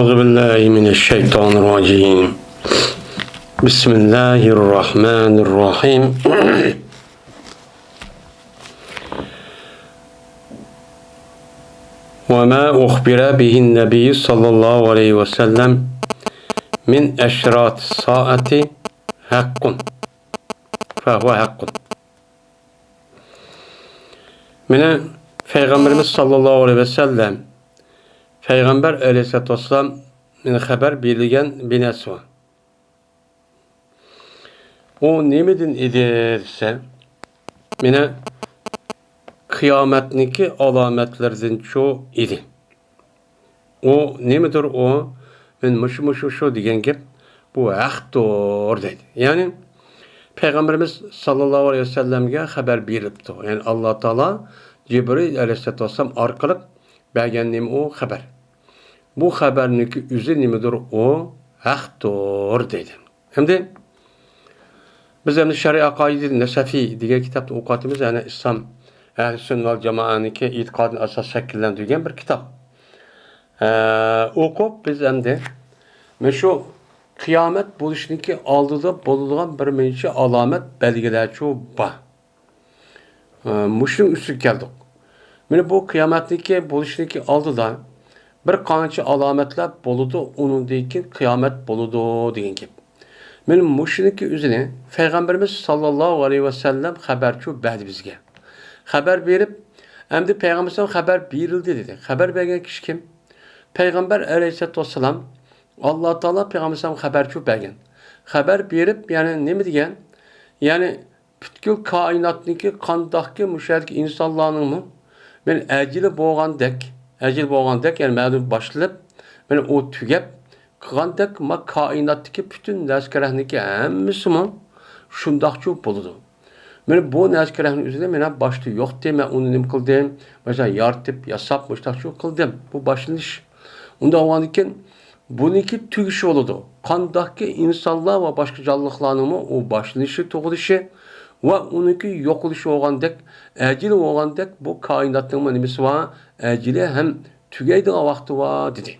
أعوذ بالله من الشيطان الرجيم. بسم الله الرحمن الرحيم. وما أخبر به النبي صلى الله عليه وسلم من أشراط الساعة حق فهو حق. من Peygamberimiz sallallahu aleyhi ve sellem Peygamber aleyhissalatü vesselam haber bildiren bir nes var. O nemedin ederse mine kıyametniki alametlerden çoğu idi. O nemedir o? Men mışı diyen gep bu haktır dedi. Yani Peygamberimiz sallallahu aleyhi ve sellem'e haber beripti. Yani Allah Teala Cibril aleyhissalatü vesselam arkalık bergen o haber. Bu haberniki üzü nemedir o? Haktır dedi. Hem de biz hem de Şer'i Akaid-i Nesefi diye kitapta okuttuğumuz yani İslam Ehl-i Sünnet vel Cemaat'niki itikadını asas şekillendirgen bir kitap. Okup biz hem de şu kıyamet buluşundaki aldıda bulunan bir menşe alamet belgeler çoğu var. Muşun üstü geldik. Yani bu kıyametteki buluşundaki aldıda bir kançı alametler buludu, onun deyken kıyamet buludu deyin gibi. Benim muşundaki üzerine Peygamberimiz sallallahu aleyhi ve sellem haberçi verdi bizge. Haber verip hem de Peygamberimiz haber verildi dedi. Haber veren kişi kim? Peygamber aleyhissalatü vesselam Allah Teala Peygamberimiz haberçi vergen. Haber verip yani ne mi diyen? Yani bütkül kainatniki kandaki müşahedeki insanların mı? Ben ecili boğan dek yani mevcut başlayıp ben o tügep kandek ma kainattaki bütün neskerehniki hemmisi mi? Şundakçı buludu. Ben bu neskerehnin üzerinde ben başta yok diye ben onu ne kıldım? Mesela yartıp yasap müştakçı kıldım. Bu başlanış. Onda o anken bununki tügüşü oldu. Kandaki insanlar ve başka canlıklarının mı o başlanışı toğuluşu ve onunki yok oluşu olan dek, ecili olan dek bu kainatın manimisi var, ecili hem tügeydi o vakti var dedi.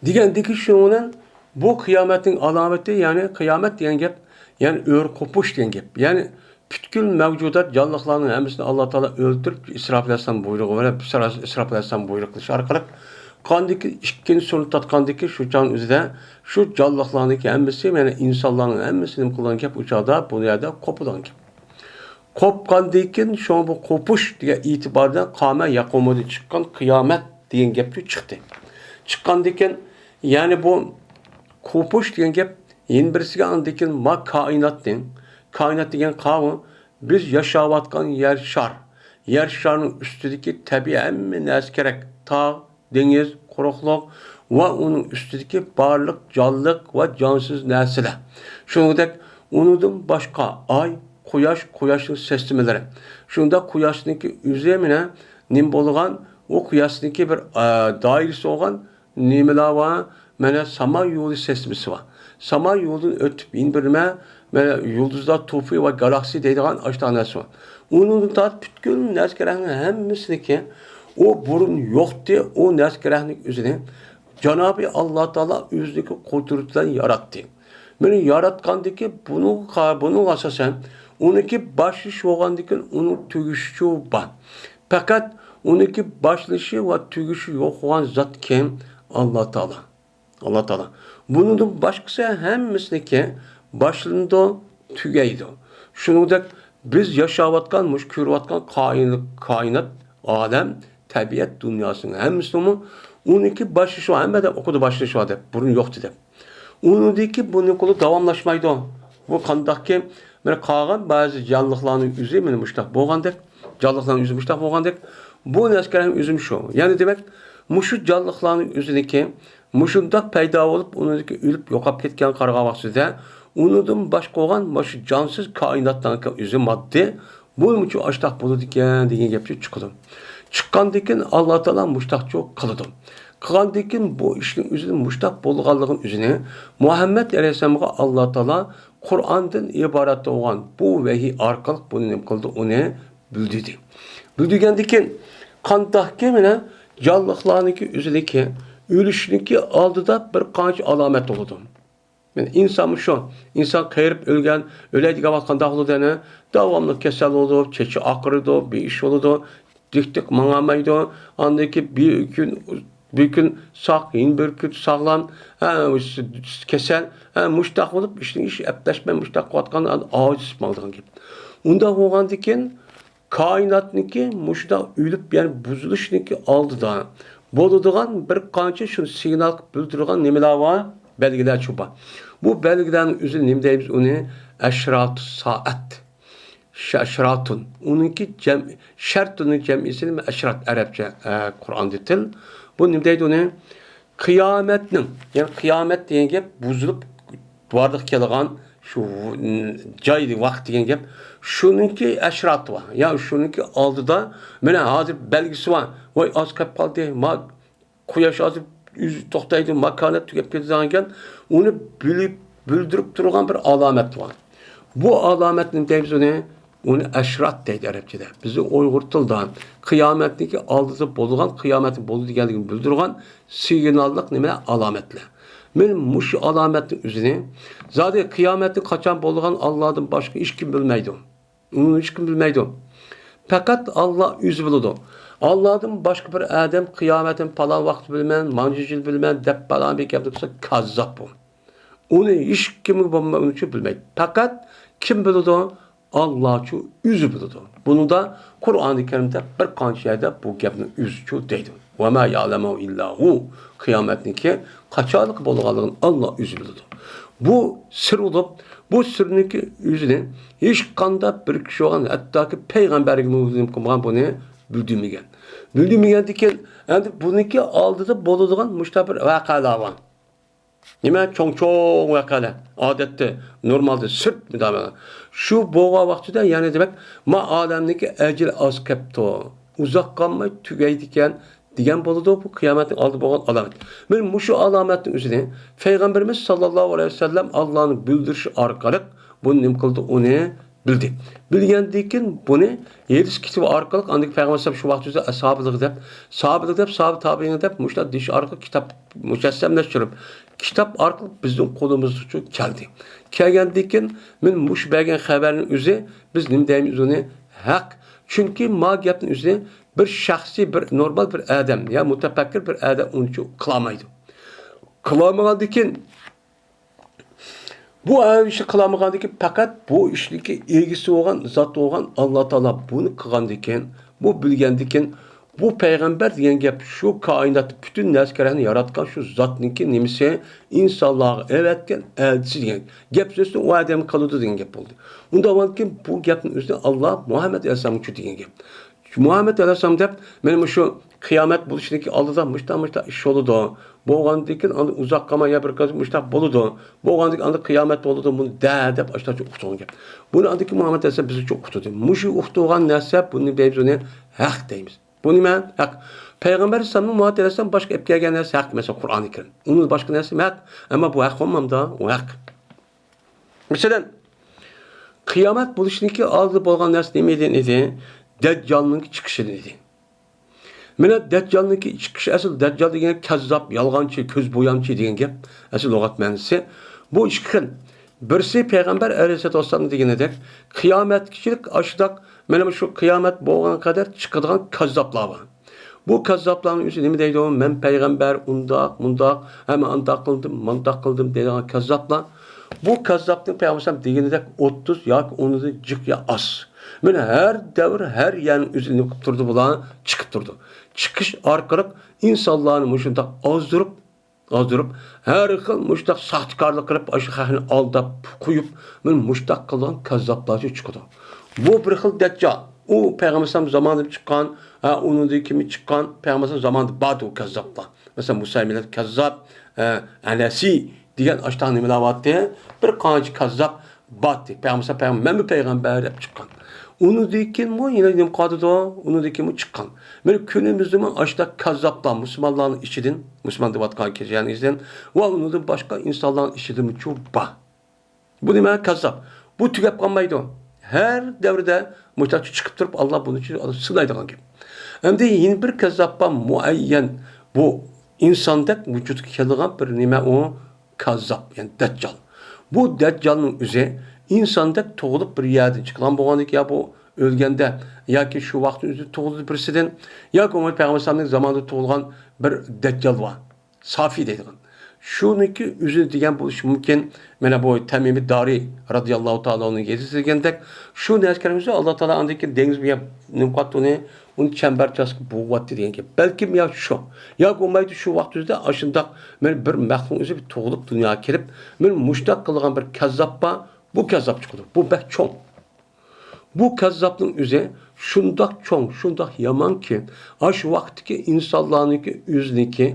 Digendeki şunun bu kıyametin alameti yani kıyamet diyen gep, yani kopuş diyen gep. Yani bütkül mevcudat canlıklarının hemsini Allah Teala öldürüp İsrafil Aleyhisselam buyruğu var. İsrafil Aleyhisselam buyruklu şarkılık. Kandaki ikinci sonu tatkandaki şu can üzerinde şu canlıklarındaki hemmisi yani insanların hemmisinin kullanan kep uçağda bu yerde kopudan kep. Kopkandaki şu an bu kopuş diye itibardan kâme yakumodu çıkan kıyamet diyen gepçi çıktı. Çıkandaki yani bu kopuş diyen gep yeni birisi andaki ma kainat den kainat diyen kavı biz yaşavatkan yer şar. Yer şarının üstündeki tabi emmi neskerek ta deniz, kurukluk ve onun üstündeki varlık, canlılık ve cansız nesile. Şundak unudum başka ay, kuyaşın seslemeleri. Şunda kuyaşındaki üzerine nimboluğan o kuyaşındaki bir dairesi olan nimeler var. Mene sama yolu seslemesi var. Sama yolun ötüp indirme ve yıldızlar tufu ve galaksi dediğin açtanesi var. Onun da bütün neskerinin hemmisindeki o burun yoktu, o neskerahnik üzerine Cenab-ı Allah Teala yüzdeki kudretten yarattı. Beni yaratkandaki bunu asasen onunki başlışı olandaki onun tügüşü var. Fakat onunki başlışı ve tügüşü yok olan zat kim? Allah Teala. Allah Teala. Bunun da başkası hemmisindeki başlığında tügeydi. Şunu da biz yaşavatkan, müşkürvatkan kainat, alem, tabiat dünyasının hem Müslüman, onunki başı şu an, hem de okudu başı şu anda, burun yoktu da. Onundaki bunun kolu davamlaşmaydı o. Bu kandaki, böyle kalan bazı canlıkların yüzü, benim müştak boğandık, canlıkların yüzü müştak boğandık. Bu neskerin yüzüm şu. Yani demek, muşu canlıkların yüzündeki, muşundak peyda olup, onundaki ölüp yokap ketken karga vaksıda, onudun başka olan, başı cansız kainattan yüzü madde, bu muçu açtak bulu diken yapıcı çıkıldı. Çıkkandaki Allah Teala müştakçı kılıdı. Kılandaki bu işin üzerine müştak bolğanlığın üzerine Muhammed Aleyhisselam'a Allah Teala Kur'an'dan ibaret olan bu vehi arkalık bunu ne kıldı onu bildirdi. Bildirgendeki kandaki mine canlıklarındaki üzerindeki Ölüşünki aldıda bir qancha alamet oldu. Yani insan şu, insan kayırıp öleydiğe vakanda oldu devamlı kesel oldu, çeçi akırdı, bir iş oldu, dik manamaydı, andaki bir gün sağ, bir gün sağlam, kesel, müştak olup iş epleşme müştak kuatkan ağız ismaldıgan gibi. Onda olgan diken kainatniki muşta ölüp yani buzuluşniki aldı da boluduğun bir qancha şunu signal bildirgan nemeler var belgiler çoba. Bu belgilerin üzerine ne deymiz onu eşrat saat. Şeşratun. Onunki şartının cem'isini mi eşrat Arapça Kur'an'da til. Bu ne deydi onu? Kıyametnin yani kıyamet diyen gep buzulup varlık kelgan şu caydı vakt diyen gep şununki eşrat var. Ya şununki aldıda mena hazır belgisi var. Vay az kapaldı ma kuyaş azıp yüz toktaydı makanet tükep ketizanken onu bildirip durgan bir alamet var. Bu alametin deyimiz onu eşrat deydi Arapçada. Bizi Uygur tildan kıyametniki aldıda bolgan kıyametin boldu geldiğini bildirgan signallık neme alametler. Men muş alametin üzerine zaten kıyametin kaçan bolgan Allah'tan başka hiç kim bilmeydi. Onu hiç kim bilmeydi. Fakat Allah yüz bildi. Allah'tan başka bir adam kıyametin falan vakti bilmeyen, mancıcıl bilmeyen, dep falan bir yaptıksa kazzap bu. Onu hiç kim bilmeydi. Fakat kim bildi? Allah şu yüzü bildi. Bunu da Kur'an-ı Kerim'de bir qancha yerde bu gapni yüzü deydi. Ve ma ya'lemu illa hu kıyametniki kaçalık bolğanlığın Allah yüzü bildi. Bu sır olup bu sırniki yüzünü hiç kanda bir kişi olan hatta ki peygamberimiz kılgan bunu bildirmegen. Bildirmegen diken endi buniki aldıda boladigan müştabir vaqalar var. Nima çoğ vaqalar adette normalde sırt müdamela. Şu boğa vaktida yani demek ma alemdeki ecil az kapto. Uzak kalmay tügeydiken diyen boludu bu kıyametin aldı boğan alamet. Ben şu alametin üzerine Peygamberimiz sallallahu aleyhi ve sellem Allah'ın bildirişi arkalık bunu nim kıldı onu bildi. Bilgendikin bunu yedis kitabı arkalık andık Peygamber sallallahu şu vakti üzere sahabılık dep sahabe tabiini dep muşta diş arkalık kitap müşessemleştirip kitap arkalık bizim kolumuz için geldi. Kelgendikin men muş bergen haberin üzerine biz nim deyimiz onu hak. Çünkü ma gapning üzerine bir şahsi, bir normal bir adam ya mutafakkir bir adam onu kılamaydı. Kılamagandikin bu işi kılamagandikin fakat bu işdeki ilgisi olan, zat olan Allah Teala bunu kılgandikin, bu bilgendikin bu peygamber diyen gap şu kainat bütün neskereni yaratkan şu zatninki nimisi insanlığa evetken elçisi diyen gap sözü o adam kalıdı diyen gap oldu. Onda var ki bu gapın üstüne Allah Muhammed Aleyhisselam'ın şu diyen gap. Muhammed Aleyhisselam dep benim şu kıyamet buluşundaki aldıda müşta iş oldu. Boğandıkin uzak kamaya bir kız müşta boludu. Boğandık anda kıyamet oldu bunu dep aşağı çok uçtuğun gibi. Bunu andaki Muhammed Aleyhisselam bizi çok uçtuğu. Muşu uçtuğun nesep bunu deyimiz hak deyimiz. Bu nime? Hak. Peygamber Aleyhisselam'ın Muhammed Aleyhisselam başka epkegen neresi hak mesela Kur'an-ı Kerim. Onun başka neresi hak. Ama bu hak olmam da o hak. Mesela kıyamet buluşundaki aldı bolgan neresi nemeydi? Deccal'ın çıkışı dedi. Mene Deccal'ın çıkışı asıl Deccal degen kazzap, yalgancı, köz boyamcı degen gap. Asıl logat manisi. Bu iki xil. Birisi Peygamber Aleyhisselatü Vesselam degenedek kıyamet kişilik aşıdak mene şu kıyamet boğan kadar çıkıdığan kazzaplar var. Bu kazzapların üzerine mi deydi o? Men peygamber mundak hemen andak kıldım, mandak kıldım deydiğin kazzaplar. Bu kazzapın Peygamber degenedek 30 yak onu da cık ya az. Mene her devir her yan üzerine durdu bulan çıkıp durdu. Çıkış arkalık insanların muşunda azdırıp her yıl muştak sahtekarlık kılıp aşağıya aldap koyup men muştak kılan kazzaplarca çıkıdı. Bu bir yıl Deccal. O Peygamber zamanında çıkan, onun da kimi çıkan Peygamber zamanında badı o kazzaplar. Mesela Musa millet kazzap, Anasi diyen aşağıdan nemeler vardı. Bir kanıcı kazzap battı. Peygamber ben bir peygamber hep çıkan. Onu dikin mu yine dedim kadıda onu dikin mu çıkan. Böyle günümüzde mi aşağıda kazzaplar Müslümanların işidin, Müslüman devatkan keçen izlen. Ve onu da başka insanların işidin mi çok bah. Bu demek kazzap. Bu tükep kalmaydı. Her devrede muhtaç çıkıp durup Allah bunun için sınaydı gibi. Hem de yeni bir kazzappa muayyen bu insandek vücudga kelgan bir nima o kazzap, yani deccal. Bu deccalning o'zi insandek tug'ilib bir yerdan chiqqan bo'lgandik ya bu o'lganda yoki shu vaqtning o'zida tug'ildi birisidan yoki Umar payg'ambar alayhisolamning zamonida tug'ilgan bir deccal bor. Safi deydigan. Shuniki o'zi degan bo'lishi mumkin. Mana bu Tamimi Dari radhiyallohu ta'ala ning yetishtirgandek shu narsalarimizni Alloh taolo andiki dengiz bilan nimqatuni uni chambarchasiga bo'g'atdi degan gap. Balkim yo shu. Yoki bo'lmaydi shu vaqt o'zida ashundoq men bir maxluq o'zi tug'ilib dunyoga kelib, men mushtaq qilgan bir kazzab bor. Bu kazzab chiqdi. Bu bak cho'ng. Bu kazzabning o'zi shundoq cho'ng, shundoq yomonki, shu vaqtdagi insonlarniki o'ziniki,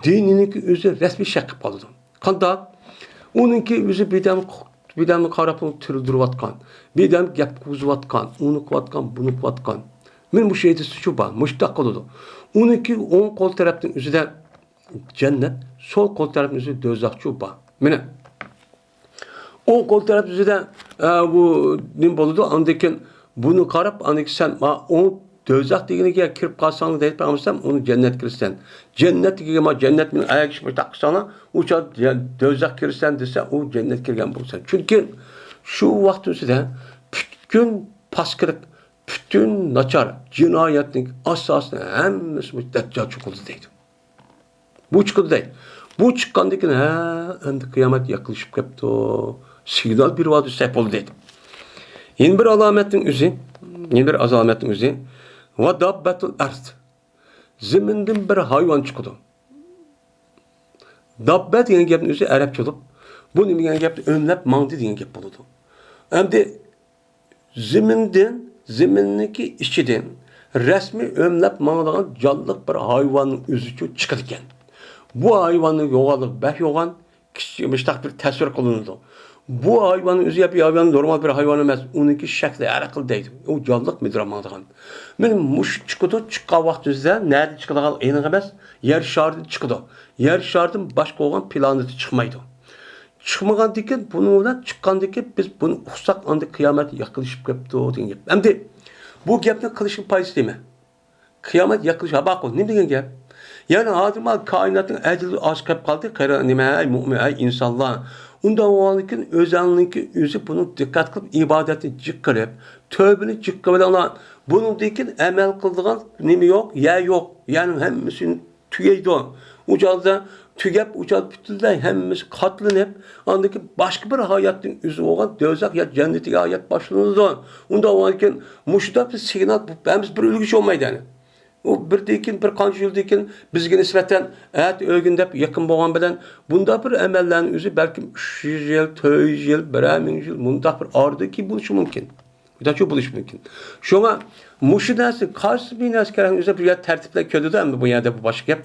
dininiki o'zi rasmiy shak qilib qoldi. Qanday? Uningki o'zi bedamni qarab tirildirayotgan, bedam gap qo'ziyotgan, uni qilayotgan, buni qilayotgan. Men bu şeyde suçu var, mushtaq qiladi. Uniki o'ng qo'l tarafning o'zida jannat, so'l qo'l tarafning o'zida do'zaxchi bor. Mana o'ng qo'l taraf o'zida bu nim bo'ladi, andekin buni qarab, andik sen o'ng do'zax deganiga kirib qolsang deydi payg'ambar, uni jannat kirsan. Jannat degan jannat men ayak ishib taqsana, o'sha do'zax kirsan desa, u jannat kirgan bo'lsa. Chunki shu vaqt o'zida butkul paskilik, bütün naçar cinayetlik asasını hemmesi deccal çıkıldı deydi. Bu çıkıldı deydi. Bu çıkkandaki hem de kıyamet yaklaşıp kaptı. Signal bir vadı sep oldu deydi. Yeni bir alametin üzü ve dabbetul erd. Ziminden bir hayvan çıkıldı. Dabbet diyen gapın üzü Arapça olup, bu demeyen gap önlep mandi diyen gap oldu. Hem de ziminniki içiden resmi ömlep mağlagan canlıq bir hayvanın üzücü çıkırken. Bu hayvanın yoğalık beh yoğan kişimiştak bir təsvir kılındı. Bu hayvanın üzü bir hayvanın normal bir hayvan emas. Onunki şekli arakıl deydi. O canlıq midir mağlagan. Benim muş çıkıdı, çıkka vaxt üzde nerede çıkıdığal enin emas? Yer şardı çıkıdı. Yer şardın başka olan planeti çıkmaydı. Çıkmagandaki bununla çıkkandaki biz bunu uçsak anda kıyamet yaklaşıp kaptı o diye. Hem de bu gapni qilishing paysi değil mi? Kıyamet yaklaşıp bak o ne degan gap? Yani adımlar kainatın adili aşkab kaldı. Kayra nima mu'min ay insanlar. Unda olanıkin özelliği özü bunu dikkat kılıp ibadeti cikkirip, tövbeni cikkirip bunun dikin emel kıldığın nimi yok, ya yok. Yani hemmisini tüyeydi o. Ucalda tügep ucal bütünlüğü hemmimiz katlanıp andaki başka bir hayatın üzü olan dözak ya cennetlik hayat başlanırdı. Onda olarken muşda bir signal biz bir ülgüç olmaydı yani. O bir dekin bir kançı yıl dekin bizge nispeten ögündep yakın boğan bilen bunda bir emellerin üzü belki 300 yıl, 400 yıl, 1000 yıl bunda bir ardaki buluşu mümkün. Bir daha çok buluş mümkün. Şuna muşu dersi karşı bir neskerin üzü bir yer tertiple ködüdü ama bu yerde bu başka yap.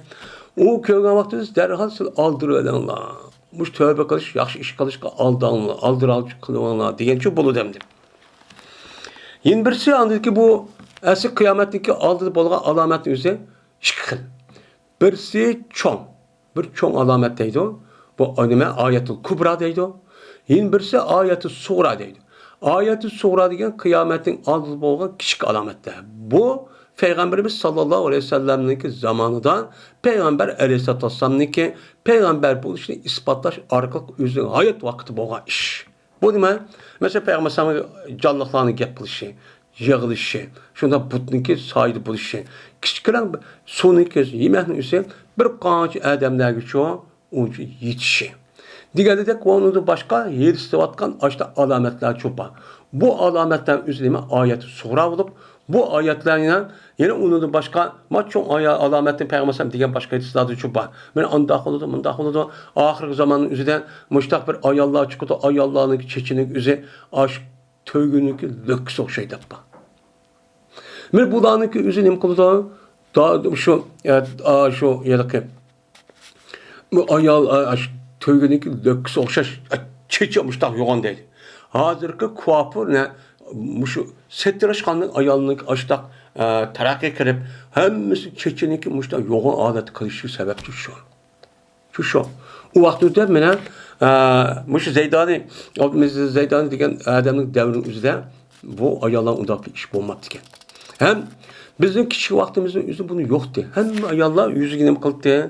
O köyge vaxtınız derhal siz aldırıvelenler. Muş tövbe kılış, yaxşı iş kılışka aldanlar, aldır kılıvanlar diyen çok bolu demdim. Yine birisi anladı ki bu eski kıyametteki aldığı bolga alametin üzeri şıkkıl. Birisi çoğun. Bir çoğun alametteydi o. Bu anime ayetul kubra deydi o. Yine birisi ayetul suğra deydi. Ayetul suğra degen kıyametin aldığı bolga küçük alamette. Bu Peygamberimiz sallallahu aleyhi ve sellem'ninki zamanında Peygamber aleyhissalatü vesselam'ninki Peygamber bu işini ispatlaş arkalık üzerine hayat vakti boğa iş. Bu değil mi? Mesela Peygamber sana canlıklarını yapılışı, yığılışı, şunda butninki saydı buluşu. Küçüklen sonunki yemekinin üzerine bir kançı adamlar geçiyor, onun için yetişi. Diğerde de konuda başka yer istivatkan açta alametler çok var. Bu alametlerin üzerine ayet sura olup bu ayetlerle yine onun başka maçon alametin peygamber diyen başka istiladı çok var. Ben anda oldu. Ahir zamanın üzerinden müştak bir ayallah çıktı. Ayallah'ın çeçinin üzeri aşk tövgünlük lüks o şeyde var. Ben bulanın ki üzerine kıldı. Daha şu yerdeki ayal aşk tövgünlük lüks o şey çeçe müştak yoğun değil. Hazırki kuaför ne şu settirashqanning ayolning ashta taraqqiy kirib hammasi checheniki mushta yo'g'on odat qilishi sababchi shu. U vaqtda mena mush Zeydani degan odamning davrining o'zida bu ayollar undaq ish bo'lmabdi ekan. Ham bizning kichik vaqtimizda o'zi buni yo'qdi. Hamma ayollar yuziga nima qildi?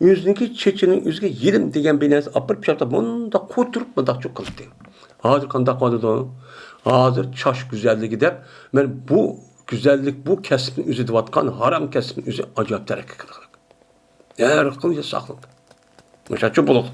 Yüzünki çeçinin üzge yedim degen binesi apırıp çapta bunda koturup bunda çok kılıp değil. Hazır kandak vardı. Hazır çaş güzelliği de ben bu güzellik bu kesmin üzü vatkan haram kesmin üzü acayip terakki kılık. Eğer kılınca saklık. Müşahçı buluk.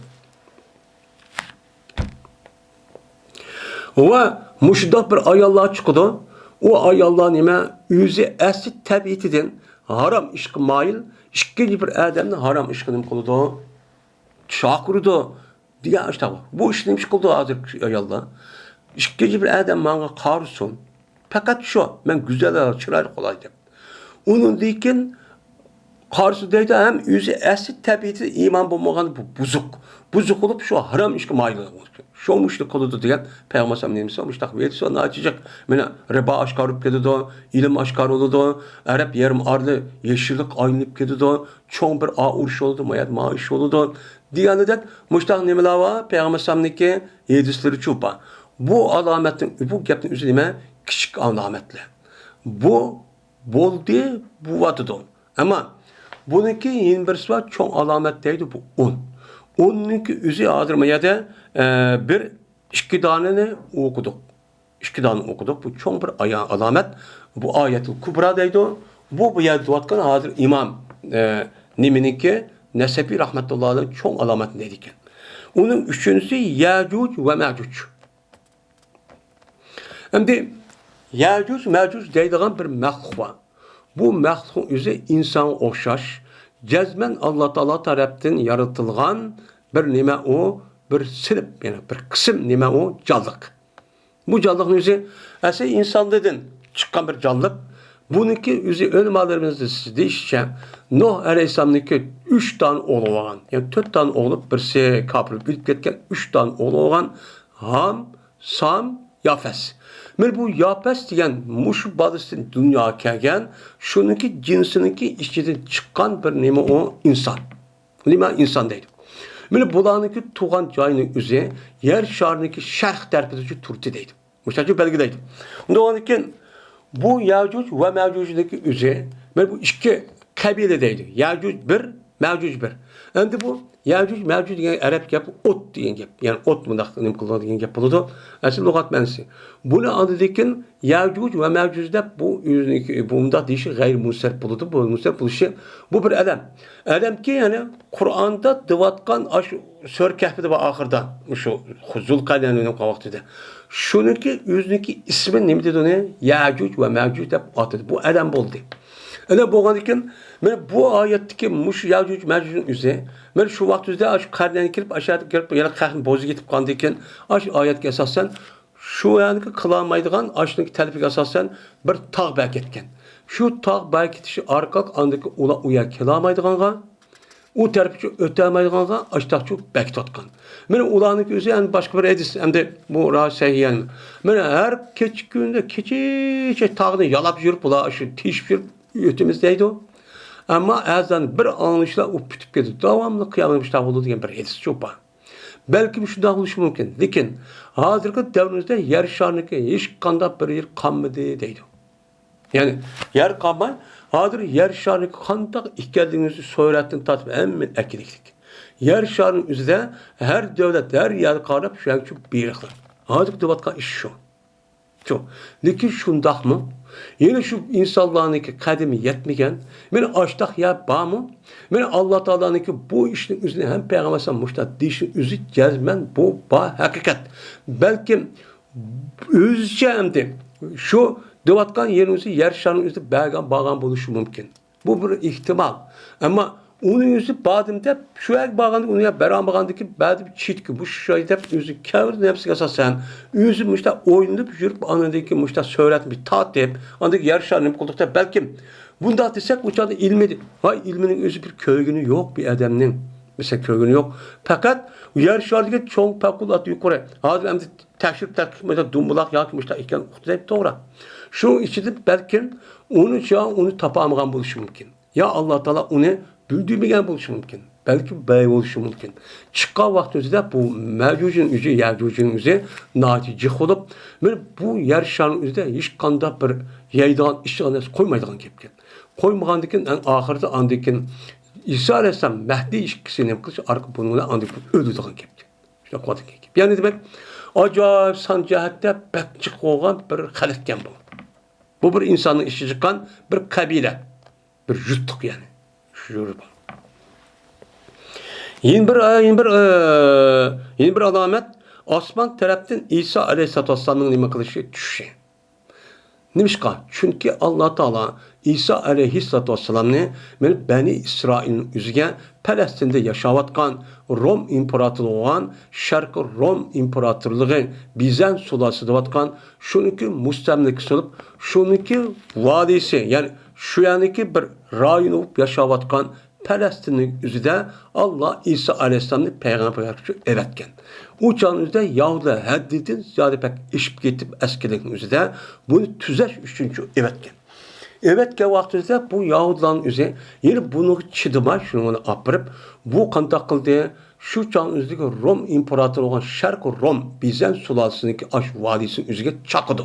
Ve muşdak bir ayallah çıkıdı. O ayallah nime yüzü esit tabiitiden haram işkı mail, işkinci bir adamın haram işkini kılıdı. Çakırdı. Diye işte bu iş neymiş kıldı hazır ayallah. İşkinci bir adam bana karırsın. Fakat şu, ben güzel çıraylı kolaydım. Onun deyken karşı deydi hem yüzü esit tabiiti iman bulmagan bu buzuk. Buzuk olup şu haram işki maylı. Şu muşlu kılıdı diyen Peygamber sallallahu aleyhi ve sellem müştak verisi onu açacak. Mene riba aşkarıp gidiyordu, ilim aşkar oldu, Arap yarım arlı yeşillik aynılıp gidiyordu, çoğun bir ağırış oldu, mayat maaş oldu. Diyaneden müştak nemelava Peygamber sallallahu yedisleri çupa. Bu alametin, bu geptin üzerine küçük alametle. Bu bol diye bu vatıdı. Ama bununki yeni birisi var, çok alametteydi bu 10. Onunki üzü adırmaya da bir iki taneni okuduk. İki tane okuduk. Bu çok bir alamet. Bu ayetul kubradaydı. Bu yadvatkan hazır İmam Nimininki Nesebi rahmetullahi aleyh çok alametindeydi. Onun üçüncüsü Ya'cuc ve Ma'cuc. Şimdi Ya'cuc Ma'cuc deydiğin bir məxluq var. Bu məxluqun üzü insan oxşaş, cezmen Allah Teala tarafından yaratılgan bir nime o, bir sınıf, yani bir kısım nime o, canlılık. Bu canlılığın üzü, ese insan dedin, çıkan bir canlılık. Bununki üzü ölümlerimizi sizde işçe, Nuh Aleyhisselam'ınki 3 tane oğlu olan, yani 4 tane oğlu, birisi kapırıp bilip ketken 3 tane oğlu olan, Ham, Sam, Yafes. Men bu Yafes diyen muş badısın dünya kelgen, şununki cinsininki içinden çıkan bir nime o insan. Nime insan deydi. Men bulanınki tuğan cayının üzeri, yer şarınınki şerh terpedici turti deydi. Müşahçı belgedeydi. Ondan bu Ya'cuc ve Ma'cuc'daki üzeri, men bu iki kabiledeydi. Ya'cuc bir, Ma'cuc bir. Şimdi bu Ya'cuc, Ma'cuc diyen Arap yapı ot diyen gap. Yani ot mu da nim kıldı diyen gap buludu. Aslında lügat mensi. Bunu anladıkken Ya'cuc ve Ma'cuc'da bu bunda dişi gayr musar buludu. Bu musar buluşu bu bir adam. Adam ki yani Kur'an'da dıvatkan sör kahvede ve ahırda şu Zulkarneyn'in vaktinde. Şununki yüzünki ismi ne dedi onu? Ya'cuc ve Ma'cuc da adı. Bu adam buldu. Öyle boğanırken ben bu ayetteki muş Ya'cuc Ma'cuc'un üzeri ben şu vaktizde şu karneni kirip aşağıda girip yana kahın bozu gitip kandıyken ayet esasen şu yani kılamaydıgan aşındaki telifik esasen bir tağ belki etken. Şu tağ belki etişi arkak andaki ula uya kılamaydıganға o terpiçi ötemaydıganға aştakçı belki tutkan. Ben ulanık üzeri yani başka bir edis hem de bu rahat sehiyyen. Ben her keçi günde keçi tağını yalap yürüp ula aşı tişip yürüp ötemizdeydi o. Ama azdan bir anlayışla o pütüp gidiyor. Devamlı kıyamet oldu diyen bir hadis çok var. Belki bu şu dağılış mümkün. Lakin hazırki devrimizde yer şarnıki hiç kanda bir yer kalmadı deydi. Yani yer kalmay, hazır yer şarnıki kanda ikkeldiğinizi söylettin tatmin emmin ekiliklik. Yer şarnın üzerinde her devlet, her yer karab şu an çok birikler. Hazır devatkan iş şu. Çok. Lakin şundak mı? Yine şu insanlarınki kademi yetmegen, men açtak ya bağ mı? Men Allah Teala'nınki bu işin üzerine hem Peygamber sallallahu dişin üzü cezmen bu bağ hakikat. Belki özcemdi. Şu devatkan yerimizi yer şanın üzerinde bağan buluşu mümkün. Bu bir ihtimal. Ama onun yüzü badimde şu ek bağandık onu ya beran bağandık bazı bir çitki bu şayet hep yüzü kavurdu hepsi kasasen yüzü müşta oynup yürüp anındaki müşta söyletmiş tat deyip andaki yarışlarını kuldukta belki bunda desek uçadı ilmidi. Hay ilminin özü bir köygünü yok bir adamın. Mesela köygünü yok. Fakat yarışlardaki çok pakulat yukarı. Hazır hem de teşrif takımda dumbulak yakmışlar iken hep doğru. Şu içinde belki onu tapamagan buluşu mümkün. Ya Allah Teala onu bildiğimigen buluşu mümkün. Belki bey oluşu mümkün. Çıkan vaktimizde bu Mevcuc'un yüzü, Ya'cuc'un yüzü naticik olup bu yer şarının yüzünde hiç kanda bir yaydan işçi koymaydıgan kepken. Koymağandıkin en ahırda andikin İsa Aleyhisselam Mehdi ilişkisini kılış arka bununla andık öldürdüğün gibi. İşte kodun gibi. Yani demek acayip san cihette bekçik olan bir halkken bu. Bu bir insanın işi çıkan bir kabile. Bir juttuk yani. Şu bu. Yeni bir alamet osman taraftan İsa Aleyhisselatü Vesselam'ın nima kılışı düşüşü. Nimişka? Çünkü Allah Teala İsa Aleyhisselatü Vesselam'ni Beni İsrail'in yüzüge Palestin'de yaşavatkan Rom İmparatorluğu olan Şarkı Rom İmparatorluğu Bizans sulası vatkan şununki mustemlikisi olup şununki vadisi yani şu yaniki bir rayon olup yaşavatkan Palestin'in yüzüde Allah İsa Aleyhisselam'ı peygamber olarak evetken. O çağın yüzüde Yahudiler haddidin ziyade pek işip getip eskilerin yüzüde bunu tüzeş üçüncü evetken. Evetken vaxtında bu Yahudilerin yüzüde yeri bunu çıdıma şunu apırıp bu kantak kıldığı şu çağın yüzündeki Rom İmparatoru olan Şarkı Rom Bizans sulasındaki aş vadisinin yüzüge çakıdı.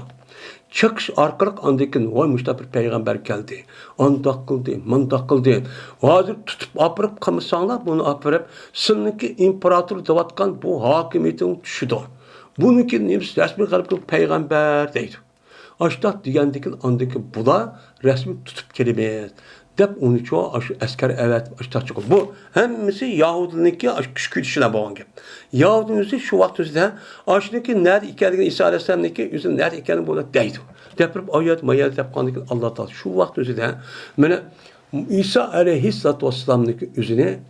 Çıkış arkalık andakin oymuş da bir peygamber geldi. Andak kıldı, mandak kıldı. Hazır tutup apırıp kamışsanlar bunu apırıp sınıki imparator davatkan bu hakimiyetin düşüdü. Bununki neymiş resmi kalıp peygamber deydi. Aştat diyendikin andaki bula resmi tutup kelimeye. Dep onu çoğu asker evet aştat çıkıyor. Bu hemisi Yahudi'ninki küçük işine bağlı gibi. Yahudi'nin şu vaxtında aşındaki nerede ikendiğini İsa Aleyhisselam'daki yüzün nerede ikendiğini buna değdi. Deprip ayet mayet yapkandıkin Allah Teala şu vaxtında böyle İsa Aleyhisselatü Vesselam'daki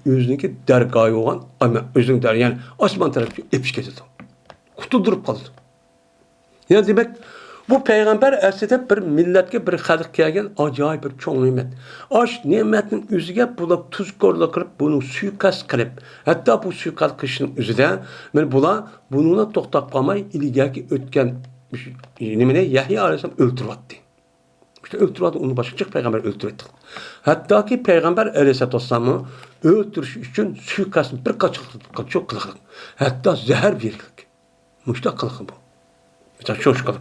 yüzündeki dergahı olan ama özün der yani asman tarafı epş getirdi. Kutuldurup kaldı. Yani demek bu peygamber ersede bir milletke bir halk gelgen acayip bir çoğun nimet. Aş nimetin üzüge bulap tuzkorla kırıp bunu suikast kılıp hatta bu suikast kışının üzüde ben bula bununla toktap kalmay iligaki ötken nimene Yahya Aleyhisselam öldürüvattı. İşte öldürüvattı onu başka peygamber öldürüvattı. Hatta ki peygamber Aleyhisselatü Vesselam'ı öldürüş için suikastın bir çok kılıklık. Hatta zehir verildik. Müştak kılıklı bu. Mesela çok şükür.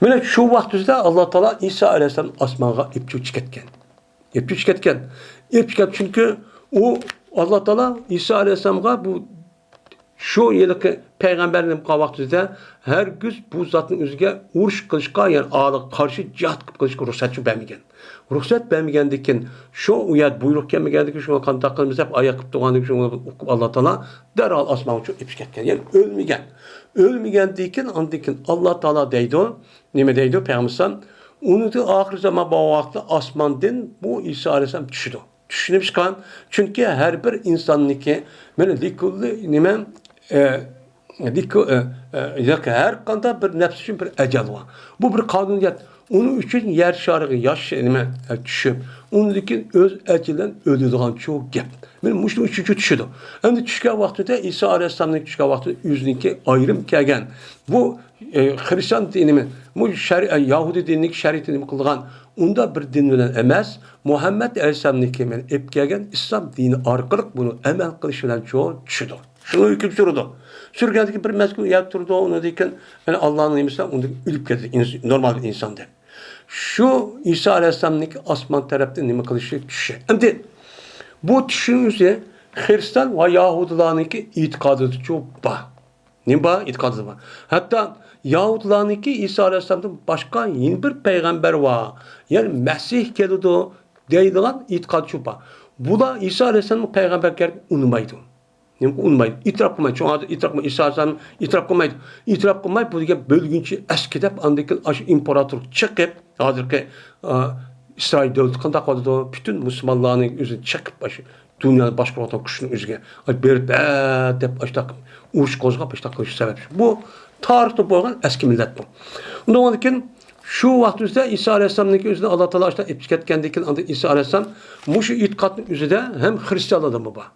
Böyle şu vaxtda Allah Teala İsa Aleyhisselam asmağa ipçi çıkartken. Çünkü o Allah Teala İsa Aleyhisselam'a bu şu yılki peygamberin vaxtda her gün bu zatın üzüge uruş kılışka yani ağlık karşı cihat kılışka ruhsatçı vermegen. Ruhsat vermegendikin şu uyat buyruk gelmegendikin şu kantak kılımız hep ayak doğandık şu Allah Teala derhal asmağa çok ipçi çıkartken. Yani ölmegen. Ölmegendikin andikin Allah Teala deydi o. Nime deydi o Peygamber onu da ahir zaman bu vaxtda asmandan bu İsa Aleyhisselam düşüdü. Düşünüp kan çünkü her bir insanniki böyle likulli nime her kanda bir nefs için bir ecel var. Bu bir kanuniyet. Onun için yer şarkı yaş nime düşüp ondaki öz ecelen öldüğün çok gep. Ben muşlu üçüncü düşüdü. Hem de düşken vaxtında İsa Aleyhisselam'ın düşken vaxtında yüzündeki ayrım kelgen. Bu Hristiyan dinimi, bu Yahudi dinlik şer'i dinimi kılgan onda bir din bilen emas. Muhammed Aleyhisselam'daki men epkelgen İslam dini arkalık bunu emel kılış bilen çoğu düşüdü. Şunu hüküm sürdü. Sürgendeki bir mezgul yaptırdı onu deyken yani Allah'ın nimesi onu ülüp geldi normal bir insanda. Şu İsa Aleyhisselam'daki asman tarafta nime kılışı düşü. Hem de bu düşünürse Hristiyan ve Yahudiler'inki itikadı çok bağ. Ne bağ? İtikadı var. Hatta Yahudiler'inki İsa Aleyhisselam'dan başka yeni bir peygamber var. Yani Mesih geldi deydilen itikadı çok bağ. Bu da İsa Aleyhisselam'ın peygamberler unutmaydı. Unutmaydı. İtiraf kılmaydı. Şu anda itiraf kılmaydı. İsa Aleyhisselam itiraf kılmaydı. İtiraf kılmaydı. Bu da bölgünçü eskidip andaki imparator çıkıp hazır ki İsrail devleti kandak vardı. Bütün Müslümanların yüzü çıkıp başı dünyanın başkuratan kuşunun yüzüge. Berip dep açtak uğuş kozgap açtak kılışı sebep. Bu tarihte boğan eski millet bu. Ondan sonra şu vaxtda İsa Aleyhisselam'ın yüzünde Allah Teala açta etiketkendikin anda İsa Aleyhisselam muşu itikadın yüzüde hem Hristiyanlığı mı var?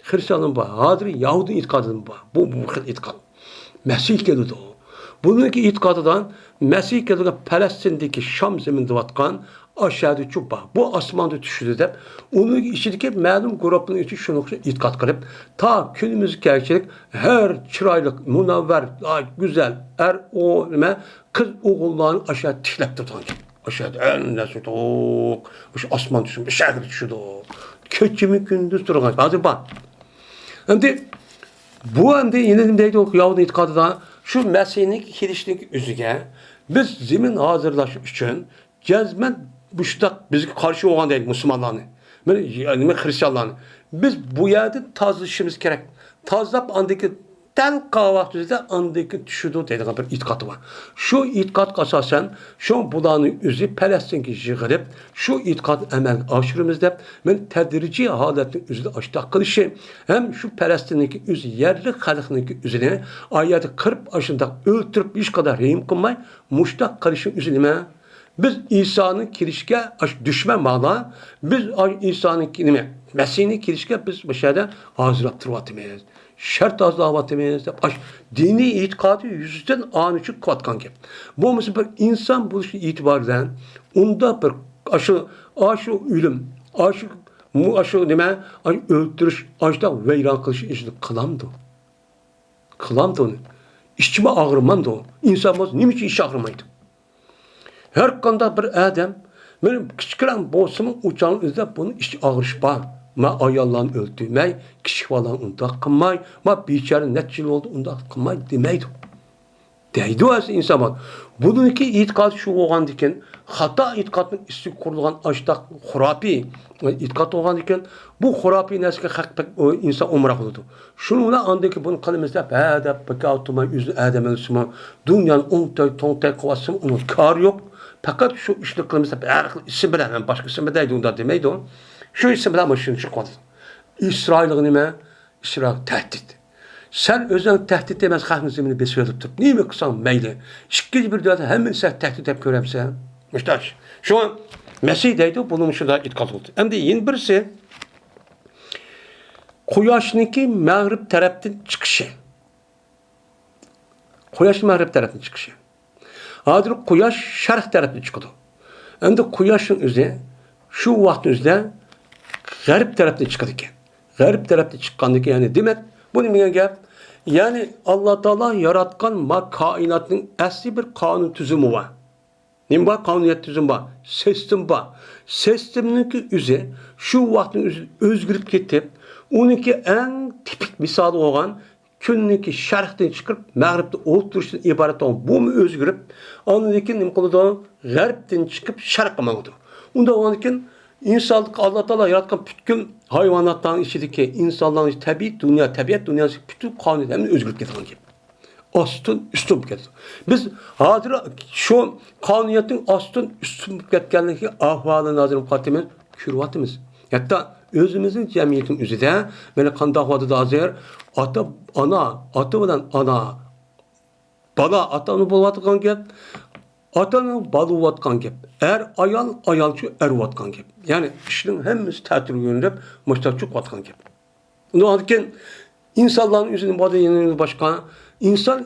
Hristiyanlığın var. Hadir Yahudi itikadının var. Bu itikad. Mesih geldi o. Bununki itikadıdan Mesih geldi Palestin'deki Şam zeminde vatkan aşağıda çupa. Bu asmanda düşürdü de onun içindeki məlum grubun için şunu itikad kılıp ta günümüz gerçek her çıraylık, münevver, güzel o kız oğullarını aşağı tiklep tutan. Aşağıda en nesut o asman düşün, şehir düşürdü o. keçimi gündüz turgan. Hazır bak. Şimdi bu hem de yine deydi o Yahudi itikadı da şu Mesih'in kilişlik üzüge biz zemin hazırlaş için cezmen müştak bizi karşı olan değil Müslümanlarını. Yani Hristiyanlarını. Biz bu yerde tazlaşımız gerek. Tazlap andaki tel kahvaltı üzerinde andaki düşüdü dedi bir itikadı var. Şu itikat asasen şu bulanı üzü Palestin'ki jığırıp şu itikat emel aşırımızda ben tedrici haletin üzerinde açtık kılışı hem şu Palestin'deki üzü yerli halkındaki üzerine ayeti kırıp aşında öldürüp iş kadar rehim kılmay muştak kılışı üzerine biz İsa'nın kirişke düşme mağla biz İsa'nın kirişke Mesih'in kirişke biz bir şeyde hazırlattırvatımız. Şart azlavatımız. Dini itikadı yüzden anıcık katkan gibi. Bu mesela bir insan buluşu itibardan onda bir aşı ölüm, aşı deme, öldürüş, aşda veyran kılışı işini kılamdı. Kılamdı onu. İşçime ağrımandı o. İnsan olmaz, niçin iş ağrımaydı? Her kanda bir adam, benim küçüklen boğazımın uçağının üzerinde bunu iş ağrışma. Ma ayallan öldürmey, kişi falan onda kılmay, ma biçare netçil oldu onda kılmay demeydi. Deydi o insan var. Bununki itikat şu olan diken, hata itikatın üstü kurulan açtak hurapi itikat olan diken, bu hurapi neske hak pek insan umrak oldu. Şununla andaki bunun kalimizde bada pekatuma yüzü Adem'in suma dünyanın on kovasım onun kar yok. Fakat şu işli kalimizde isim bilen başka isim bileydi onda demeydi o. Şu isimler ama şimdi çıkmadı. İsrail'in nime? İsrail tehdit. Sen özden tehdit demez halkın zemini besiyorduk. Niye mi kısan meyli? Şıkkıcı bir dünyada hemen sen tehdit hep göremsen. Müştaş. Şu an Mesih deydi, bunun şurada itkat oldu. Hem de yeni birisi Kuyaş'ınki mağrib taraftan çıkışı. Kuyaş mağrib taraftan çıkışı. Adır Kuyaş şark taraftan çıkıyordu. Hem de Kuyaş'ın üzerine şu vaktin üzerine garip tarafta çıkarken. Garip tarafta çıkkandaki yani demek bu ne gap? Yani Allah Teala yaratkan ma kainatın asli bir kanun tüzümü var. Ne var? Kanuniyet tüzümü var. Sistem var. Sisteminki üzeri şu vaktin özgürlük gitti. Onunki en tipik misali olan künneki şarktan çıkıp mağribde oturuştan ibaret olan bu mu özgürlük? Onunki ne kılıda garipten çıkıp şarkıma oldu. Onda onunki İnsanlık Allah Teala yaratkan bütün hayvanatların içindeki insanların tabiat dünyası bütün kanunlarının özgürlük getiren gibi. Astın üstün getir. Biz hazır şu kanuniyetin astın üstün getirgenliği ahvalı nazırın katimiz, kürvatımız. Hatta özümüzün cemiyetin üzerinde böyle kandahvadı da hazır ata olan ana bala atanı bulvatkan gibi atanın balı vatkan gep. Ayalçı vatkan gep. Yani işin hemimiz tətil yönündep müstəçük vatkan gep. Onu alırken insanların yüzünün badı yeninin başka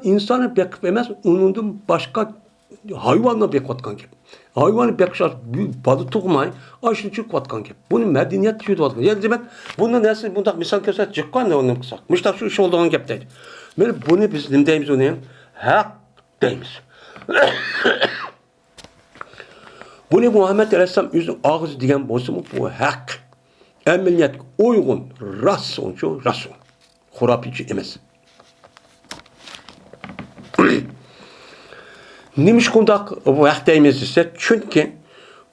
insanı bekip emez onun başka hayvanla bek vatkan gep. Hayvanı bekşar balı tuğmay aşırıcık vatkan gep. Bunun medeniyet tüyüdü vatkan. Yani demek bunun nesli bunda misal keser çıkkan ne onun kısak. Müştak şu iş olduğunu gep deydi. Yani bunu biz nimdeyimiz onu hak deyimiz. Bu ne Muhammed Aleyhisselam yüzü ağız diyen bozumu bu hak. Emniyet uygun ras onçu rasul. Hurapici emez. Nimiş kundak bu hak deyimiz ise çünkü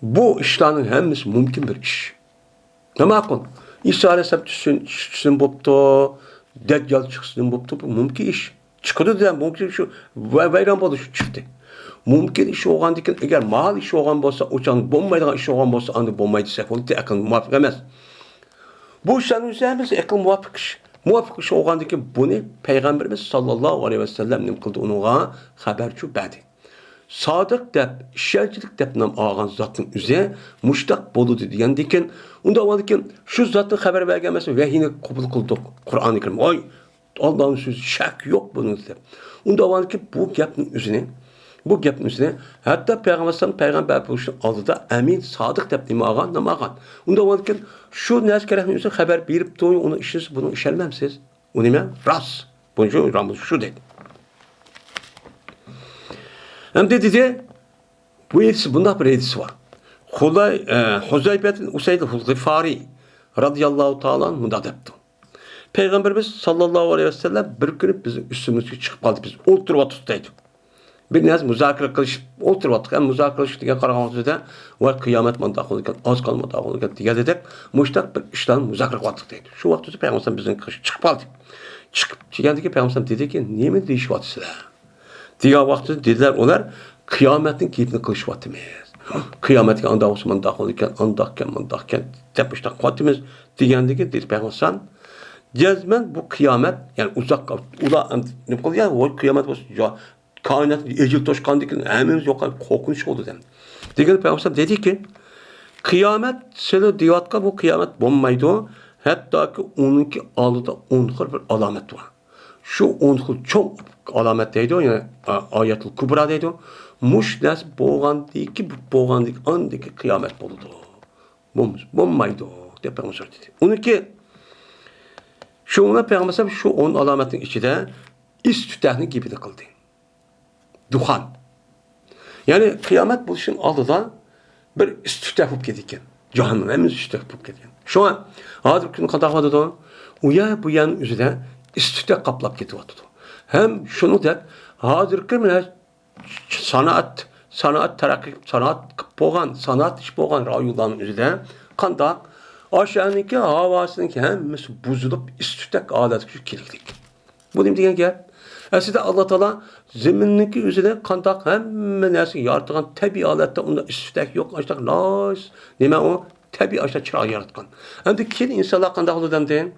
bu işlerin hemimiz mümkün bir iş. Ne makul? İsa Aleyhisselam çıksın boptu, Deccal çıksın boptu bu mümkün iş. Çıkıdı diyen mümkün şu veyran bolu şu çıktı. Mümkün iş olan diken eğer mal iş olan bolsa uçan bombayla iş olan bolsa anı bombayı desek onu da akıl muvafık emez. Bu işlerin üzerimiz akıl muvafık iş. Muvafık iş olan diken bunu Peygamberimiz sallallahu aleyhi ve sellem nim kıldı ona haberçu badi. Sadık dep, şercilik dep nam ağan zatın üzerine muştak boludu diyen diken onda olan diken şu zatın haber vergemesi vehini kabul kıldık Kur'an-ı Kerim. Ay Allah'ın sözü şak yok bunun üzerine. Onda olan diken bu yapının üzerine bu gapın üstüne hatta Peygamber buluşun aldıda emin sadık depnimi ağan nam ağan. Onda olurken şu nes gerekli üstüne haber berip doyun onu işiniz bunu işelmem siz. O nime? Ras. Bunca Ramuz şu dedi. Hem dedi bu edisi bunda bir edisi var. Huzayfet'in Useyd-i Gıfari radıyallahu ta'ala munda depti. Peygamberimiz sallallahu aleyhi ve sellem bir gün bizim üstümüzge çıkıp kaldı. Biz oturup atıştaydık. Bir naz müzakere kılışıp oturup attık. Hem müzakere kılışıp diye karağımızda var kıyamet mandak olurken, az kalmadı olurken diye dedik. Muştak bir işten müzakere attık dedi. Şu vakti Peygamber bizim çıkıp kaldı. Çıkıp geldi Peygamber dedi ki niye mi değiş vakti sizler? Diye vakti dediler onlar kıyametin keyfini kılış vaktimiz. Kıyametin anda olsun mandak olurken, mandakken tepiştak vaktimiz diyendi ki dedi Peygamber cezmen bu kıyamet yani uzak ne kadar ya o kıyamet olsun ya kainat ecil toşkandık emimiz yok korkunç oldu dem. Diğer Peygamber dedi ki kıyamet seni diyatka bu kıyamet bombaydı hatta ki onunki alıda 10 bir alamet var. Şu 10 çok alamet deydi yani ayetul kubra deydi. Muş nas boğan değil ki boğan değil andaki kıyamet oldu. Bombaydı de Peygamber dedi. Onunki şuna Peygamber şu 10 alametin içinde istütahını gibi de kıldı. Duhan. Yani kıyamet buluşun aldıda bir istütah olup gidikken. Cehennem hemiz istütah olup gidikken. Şu an hazır günü kadar vardı da uya bu yan üzerinde istütah kaplap gidiyordu. Hem şunu da hazır günü sanat terakki sanat iş boğan rayuların üzerinde kandak aşağıdaki havasındaki hemmesi buzulup istütah adet şu kiriklik. Bu demek ki aslında Allah Teala zemindeki üzerine kandak hemen neresi yaratkan tabi alette onda istütah yok açtık las neme o tabi açta çırağı yaratkan. Hem de kim insanlar kandak olur demdi.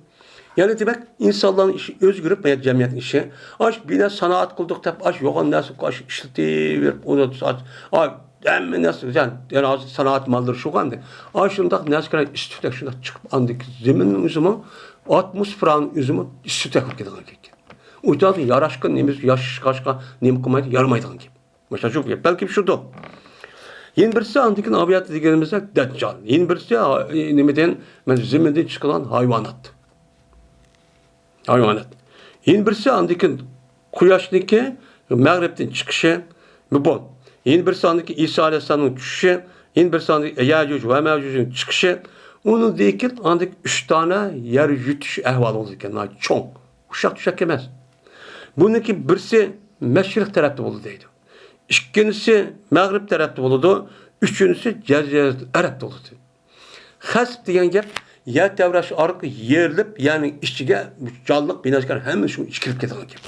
Yani demek insanların işi özgürlük veya cemiyetin işi. Aş bina sanat kıldık tep aş yok nasıl aş işleti verip onu aş hemen nasıl yani az sanat malları şu kandı. Aşında nasıl kadar istütah şunda çıkıp andık zeminin üzümü atmosferin üzümü istütah gidiyor. Uytadı yaraşkın nemiz yaş kaşka nem kumaydı yarmaydı gibi. Mesela şu belki şurada. Yeni birisi antikin abiyat dediğimizde deccal. Yeni birisi nemeden zeminden çıkan hayvanat. Hayvanat. Yeni birisi antikin kuyaştaki Mağrib'den çıkışı bu. Yeni birisi antikin İsa Aleyhisselam'ın düşüşü. Yeni birisi antikin Yâcûc ve Mâcûc'un çıkışı. Onun deyken antik 3 tane yer yutuş ehvalı olurken çok. Uşak yemez. Bununki birisi meşrik tarafta oldu deydi. İkincisi Mağrib tarafta oldu. Üçüncüsü Cezire Arap'ta oldu. Hasp diyen gap ya tevraş arık yerilip yani işçiye canlılık binacıklar hemen şu içkilip giden gap.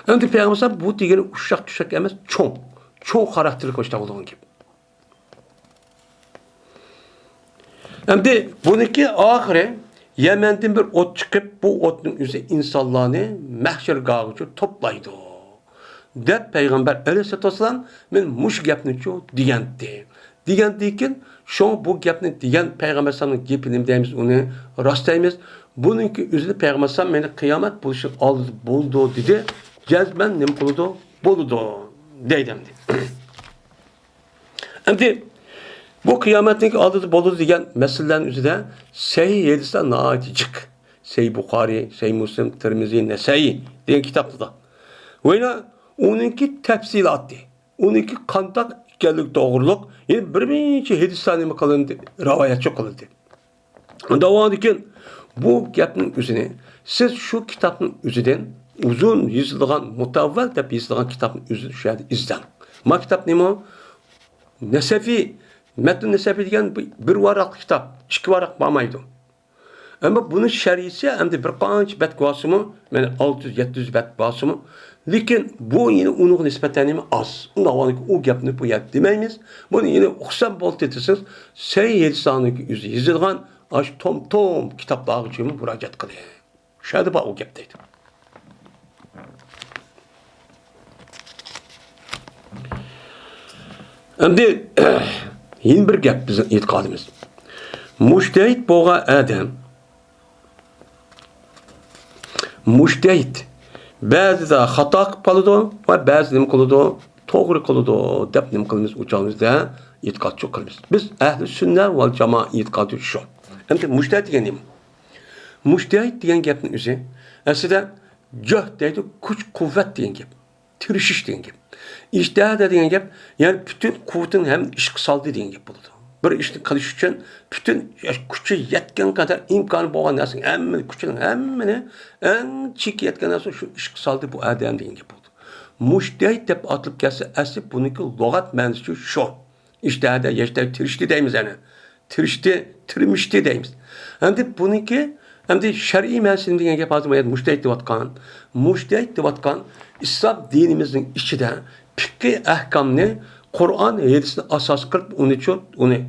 Önce Peygamber bu diyeni uşak emez çok. Çok karakterli koşta olduğun gibi. Hem de bununki ahire Yemen'den bir ot çıkıp bu otun üzerine insanlarını mahşer gağıcı toplaydı. De Peygamber aleyhissalatu vesselam men muş gapni ço diyendi. Diyendikin şu bu gapni diyen Peygamber sallallahu gepini deyimiz onu rastlayımız. Bununki üzerine Peygamber sallallahu meni kıyamet buluşu aldı buldu dedi. Cezben nem buldu deydimdi. Şimdi bu kıyametin aldı bolu diyen meselelerin üzerinde Sahih Hadis'ten naaticik. Sahih Bukhari, Sahih Müslim, Tirmizi, Nesai diyen kitapta da. Ve onunki tefsilatı. Onunki kantak geldik doğruluk. Yani bir hadislerine makalında rivayet çok kılındı. Devam ederken bu gapın üzerine siz şu kitabın üzerinden uzun yazılan mutavvel de yazılan kitabın üzerine şöyle izlen. Ma kitap ne mi? Nesefi Metn Nesefi degan bir varaq kitap, 2 varaq bo'lmaydi. Ama bunun şerisi hem de bir qancha bet basımı, yani 600-700 bet basımı. Lekin bu yine onun nispeten az. Ondan o gapni bu yap demaymiz. Bunu yine oqsam bo'ldi desiz, Sahih Hadis'tagi yüzü yazılgan aş tom kitaplar için müracaat qildi. Şöyle bak o gap deydi. Endi yeni bir gap bizim etiqadımız. Mujtahid bo'lgan adam mujtahid ba'zida xato qilib qoladi va ba'zi nima qiladi to'g'ri qiladi deb nima qilamiz o'chamizda e'tiqod yo'q qilamiz. Biz ahli sunnat va jamoa e'tiqodi shu. Endi mujtahid degan nima? Mujtahid degan gapning o'zi aslida juhd deydi, kuch quvvat degan gap. Tirishish degan gap. İştihad degan gap, yani bütün kuvvetin hem ish soldi degan gap bo'ladi. bir ishni qilish uchun butun kuchi yetgan qadar imkoni bo'lgan narsani hammani kuchini hammani eng chekka yetgan narsa shu ishga soldi bu odam degan gap bo'ldi. Mushtahid deb atilib kelsa asli buniki lug'at ma'nosi shu. İştahda yaşta tirishdi deymiz yani. Tirmishdi deymiz. Hamda buniki hamda shar'iy ma'nosini degan gap hozir aytib mushtahid deyotgan. Mushtahid deyotgan islom dinimizning ichida fiqh ahkomni Qur'on hadisni asos qilib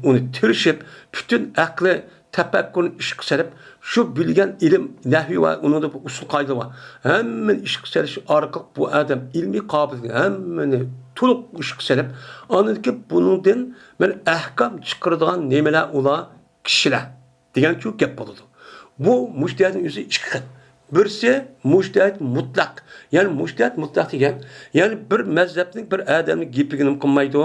uni tirishib butun aqli tafakkurni ishga solib shu bilgan ilm nahvi va unida usul qoida va hammani ishga solish orqali bu odam ilmiy qobiliyat hammani to'liq ishga solib aniki bundan men ahkam chiqaradigan nimalar ular kishilar degan shu gap bo'ladi. Bu mushtahidning o'zi ikki xil. Birisi mushtahid mutlaq. Yani mushtahid mutlaq degan, yani bir mazhabning bir odamning gapini qilmaydi,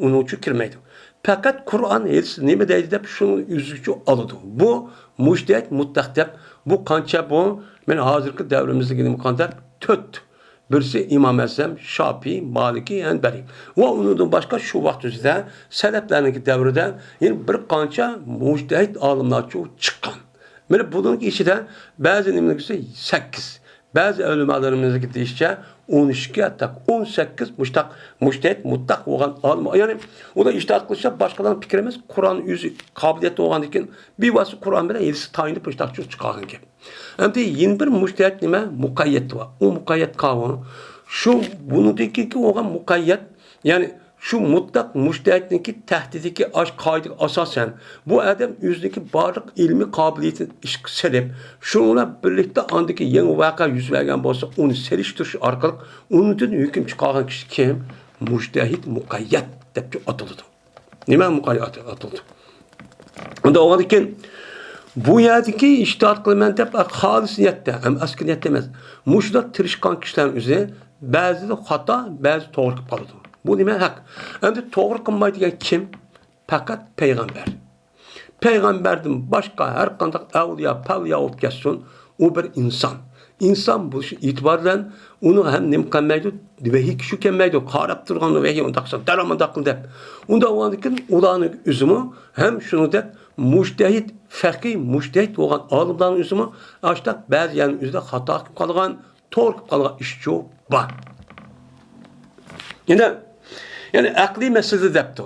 uni uchun kirmaydi. Fakat Kur'an hadis nima deydi deb shuni o'zicha oladi. Bu mushtahid mutlaq deb bu qancha bu men hozirgi davrimizda qanday 4. Birisi İmam Azam, Şafii, Maliki, Hanbali. Ve onun başka şu vaxtda seleflerinin devrinde yani bir qancha mujtahid olimlar çıkan. Mana bunun içinde bazı nimlerisi 8. Bazı ulemalarımızın deyişçe 12 hatta 18 mujtahid mutlaq olan alim. Yani o da iştahat kılışa başkalarının fikri emas, Kur'an yüzü kabiliyeti olan için bir vası Kur'an bilen edisi tayinip iştahatçı çıkarın ki. Hem de yeni bir mujtahid nime mukayyet var. O mukayyet kavramı şu bunundaki ki olan mukayyet yani şu mutlak mujtahidninki tehdidiki aşk kaydı asasen bu adam yüzdeki barlık ilmi kabiliyetini işk selip şununla birlikte andaki yeni vaka yüz vergen olsa onu seliştiriş arkalık onun için hüküm çıkaran kişi kim? Mujtahid mukayyet deyip atıldı. Nime mukayyet atıldı? Onda o adaki bu yerdeki iştihat kılmen deyip halis niyette hem eski niyette demez. Muşda tırışkan kişilerin üzerine bazı da hata bazı doğru kapalıdır. Bu demek hak. Hem de doğru kılmayı kim? Fakat peygamber. Peygamberden başka her kandak evliya, pevliya olup geçsin o bir insan. İnsan bu itibarla onu hem nimkanmaydı, vehi kişi kemmeydi, karab durğanı vehi onu taksın, deramı takın deyip. Onda o andakin ulanın üzümü hem şunu deyip mujtahid, fakih, mujtahid olan alimlerin üzümü açtık bazı yerin üzerinde hata kalıgan, doğru kalıgan işçi var. Yani akli mesele depti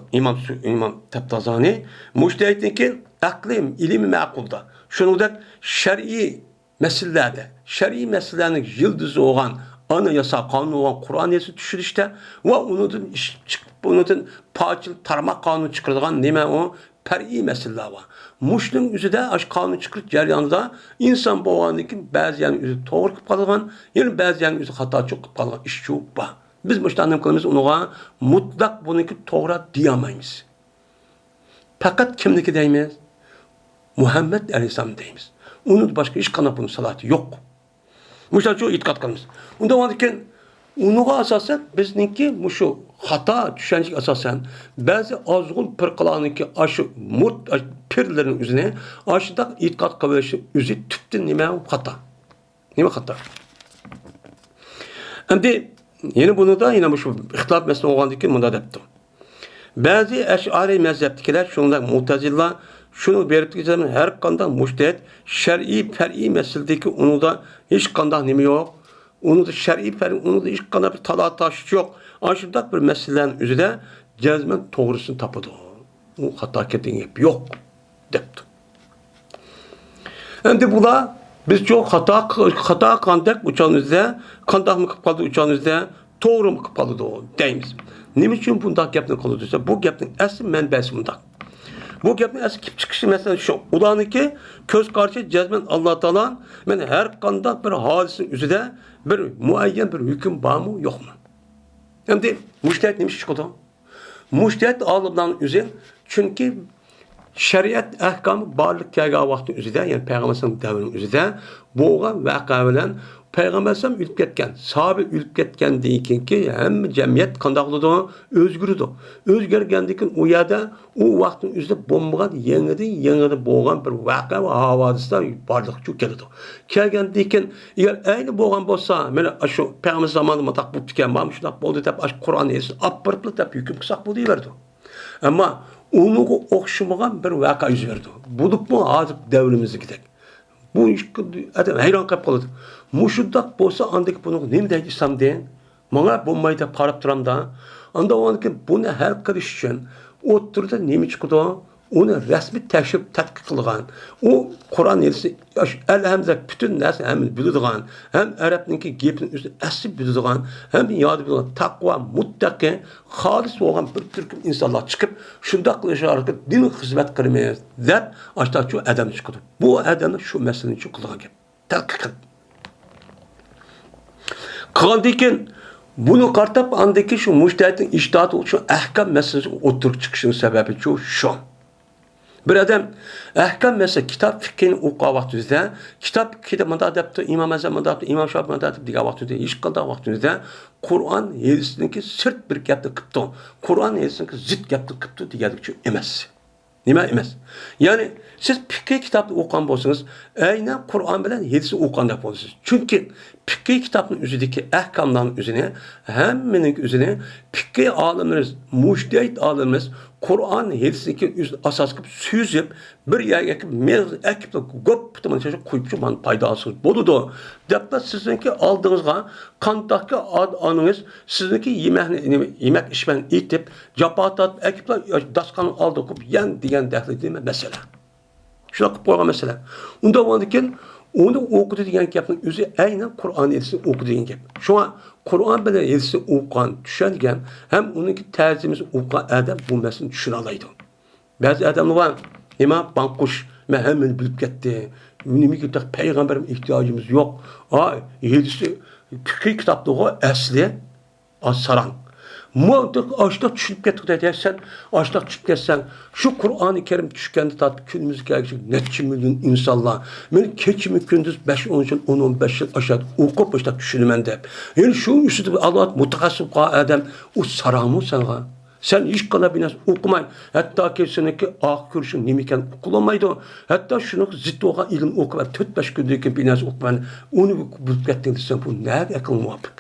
İmam Tabtazani mujtahidinki akli ilmi makulda. Şunu da şer'i meselelerde, şer'i meselelerin yıldızı olan anayasa kanunu olan Kur'an yazısı düşürüşte ve onun parçalı tarmak kanunu çıkarılan neme o per'i meseleler var. Muşlun üzerinde aş kanunu çıkırıp ceryanında insan bu olandaki bazı yerin üzerinde doğru kalıgan, yani bazı yerin üzerinde hata çok kalıgan işçi var. Biz müştahidin kılımız ona mutlak bununki doğru diyemeyiz. Fakat kimdeki deyimiz? Muhammed Aleyhisselam deyimiz. Onun başka iş kanapının salatı yok. Müştahid çok itikat kılımız. Onda varken ona asasen bizninki şu hata düşüncek asasen bazı azgın pırkalarınki aşı pirlerin üzerine aşıda itikat kılışı üzü tüptü nime hata. Nime hata? Şimdi yine bunu da yine şu ihtilaf meselesi olgandaki bunda depti. Bazı eş'ari mezheptikiler şunlar mutezilla şunu belirttiği zaman her kanda mujtahid şer'i fer'i meseledeki onu da hiç kanda nimi yok. Onu da şer'i fer'i onu da hiç kanda bir talat taş yok. Aşırdak bir meselelerin üzerinde cezmen doğrusunu tapadı. O hata kettiğin yok depti. Şimdi bu da biz çok hata kandak uçağınızda, kandak mı kapalı uçağınızda, doğru mu kapalı da o deyimiz. Ne için bundan gapni kalıyorsa bu gapnin asıl menbesi bundan. Bu gapnin asıl çıkışı mesela şu. Ulanı ki köz karşı cezmen Allah Teala men her kandak bir hadisin üzerinde bir muayyen bir hüküm var mı yok mu? Şimdi mujtahid neymiş çıkıyor? Mujtahid alimlerin üzerinde çünkü şeriat ahkamı barlık kelgan vakti üzerinde yani Peygamber'in devrinin üzerinde boğan vaka bilen Peygamber'in ülüp ketken, sahabe ülüp ketken deyken ki hem cemiyet kandaqlıdı, özgürdü. Özgürgendeki o yada o vaktin üzerinde bombagan yengidi boğan bir vaka ve havadisler barlık çok geldi. Kelgen deyken eğer aynı boğan bolsa, mena şu Peygamber zamanında tak bu tiken var, şuna boldu tap Kur'an yesin, appırıplı tap hüküm kısak bu deyiverdi. Ama Onu okşamagan bir vaka yüz verdi. Bulup mu hazır devrimize gidek. Bu iş adam hayran kap kaldı. Muşuddak bolsa andaki bunu ne deydi İslam deyin. Bana bulmayı parap duram da. Anda o andaki bunu her kılış için oturda nemi çıkıdı. Onu resmi teşrif tetkik kılgan. O Kur'an yerisi elhamdülillah bütün nerse hem bildiğin hem Arap'ınki gepin üstü esip bildiğin hem yadı bildiğin takva muttaki halis olan bir Türk insanlar çıkıp şunda kılışar ki din hizmet kılmayız der açta şu adam çıkıdı. Bu adamın şu meselenin için kılgan gep. Tetkik kılgan bunu kartap andaki şu müştehitin iştahatı şu ahkam meselesi oturup çıkışının sebebi şu. Bir adam ahkam mesela kitap fikrini okuğa vaxtınızda, kitap kitabında adaptı, İmam Azam adaptı, İmam Şafi adaptı diye vaxtınızda, iş kaldığı vaxtınızda Kur'an yerisindeki sırt bir yaptı kıptı, Kur'an yerisindeki zıt yaptı kıptı diyecek emez. Nima emas. Yani siz fikri kitapni o'qigan bo'lsangiz, aynan Qur'on bilan yerisi o'qigandek bo'lasiz. Chunki fikri kitobning o'zidagi ahkomlarning o'zini, hammaning o'zini fikri olimlarimiz, mujtahid olimlarimiz Qur'on yerisidagi asos qilib suzib, bir yerga akib ko'p bitimini qo'yib shu man foydasiz bo'ladi. Debda sizniki oldingizga qandaqki oningiz sizniki yemak ishman etib, japotat akiblar dasqani oldi qo'yib yan degan daxli masala. Shuna qilib qo'ygan masala. Unda bo'lgandan onu o'qidi degan gapning o'zi aynan Qur'on yerisini o'qidi degan gap. Shunga Qur'on bilan yerisini o'qigan, tushungan, ham uning tarjimasini o'qigan odam bu masalani tushuna oladi. Ba'zi odamlar var, nima banqush, men hammani bilib ketdi. Nimaga taq payg'ambarim ehtiyojimiz yo'q. Yerisi fiqh kitobdagi asli as-sarang. Muhakkak açta düşüp ketdik dersen, açta düşüp ketsen, şu Kur'an-ı Kerim düşkende tatlı günümüz gelecek netçi milyon insanlar. Ben keçimi gündüz 5-10 yıl, 10-15 yıl aşağı okup başta düşünmen de. Yani şu üstüde Allah mutakasip adam o saramı sana. Sen iş kalabilmez okumayın. Hatta ki seninki görüşün nemiken okulanmaydı. Hatta şunu zıt olan ilim okumayın. 4-5 gündeki binaz okumayın. Onu bulup gettiğinde sen bu ne akıl muhabbet.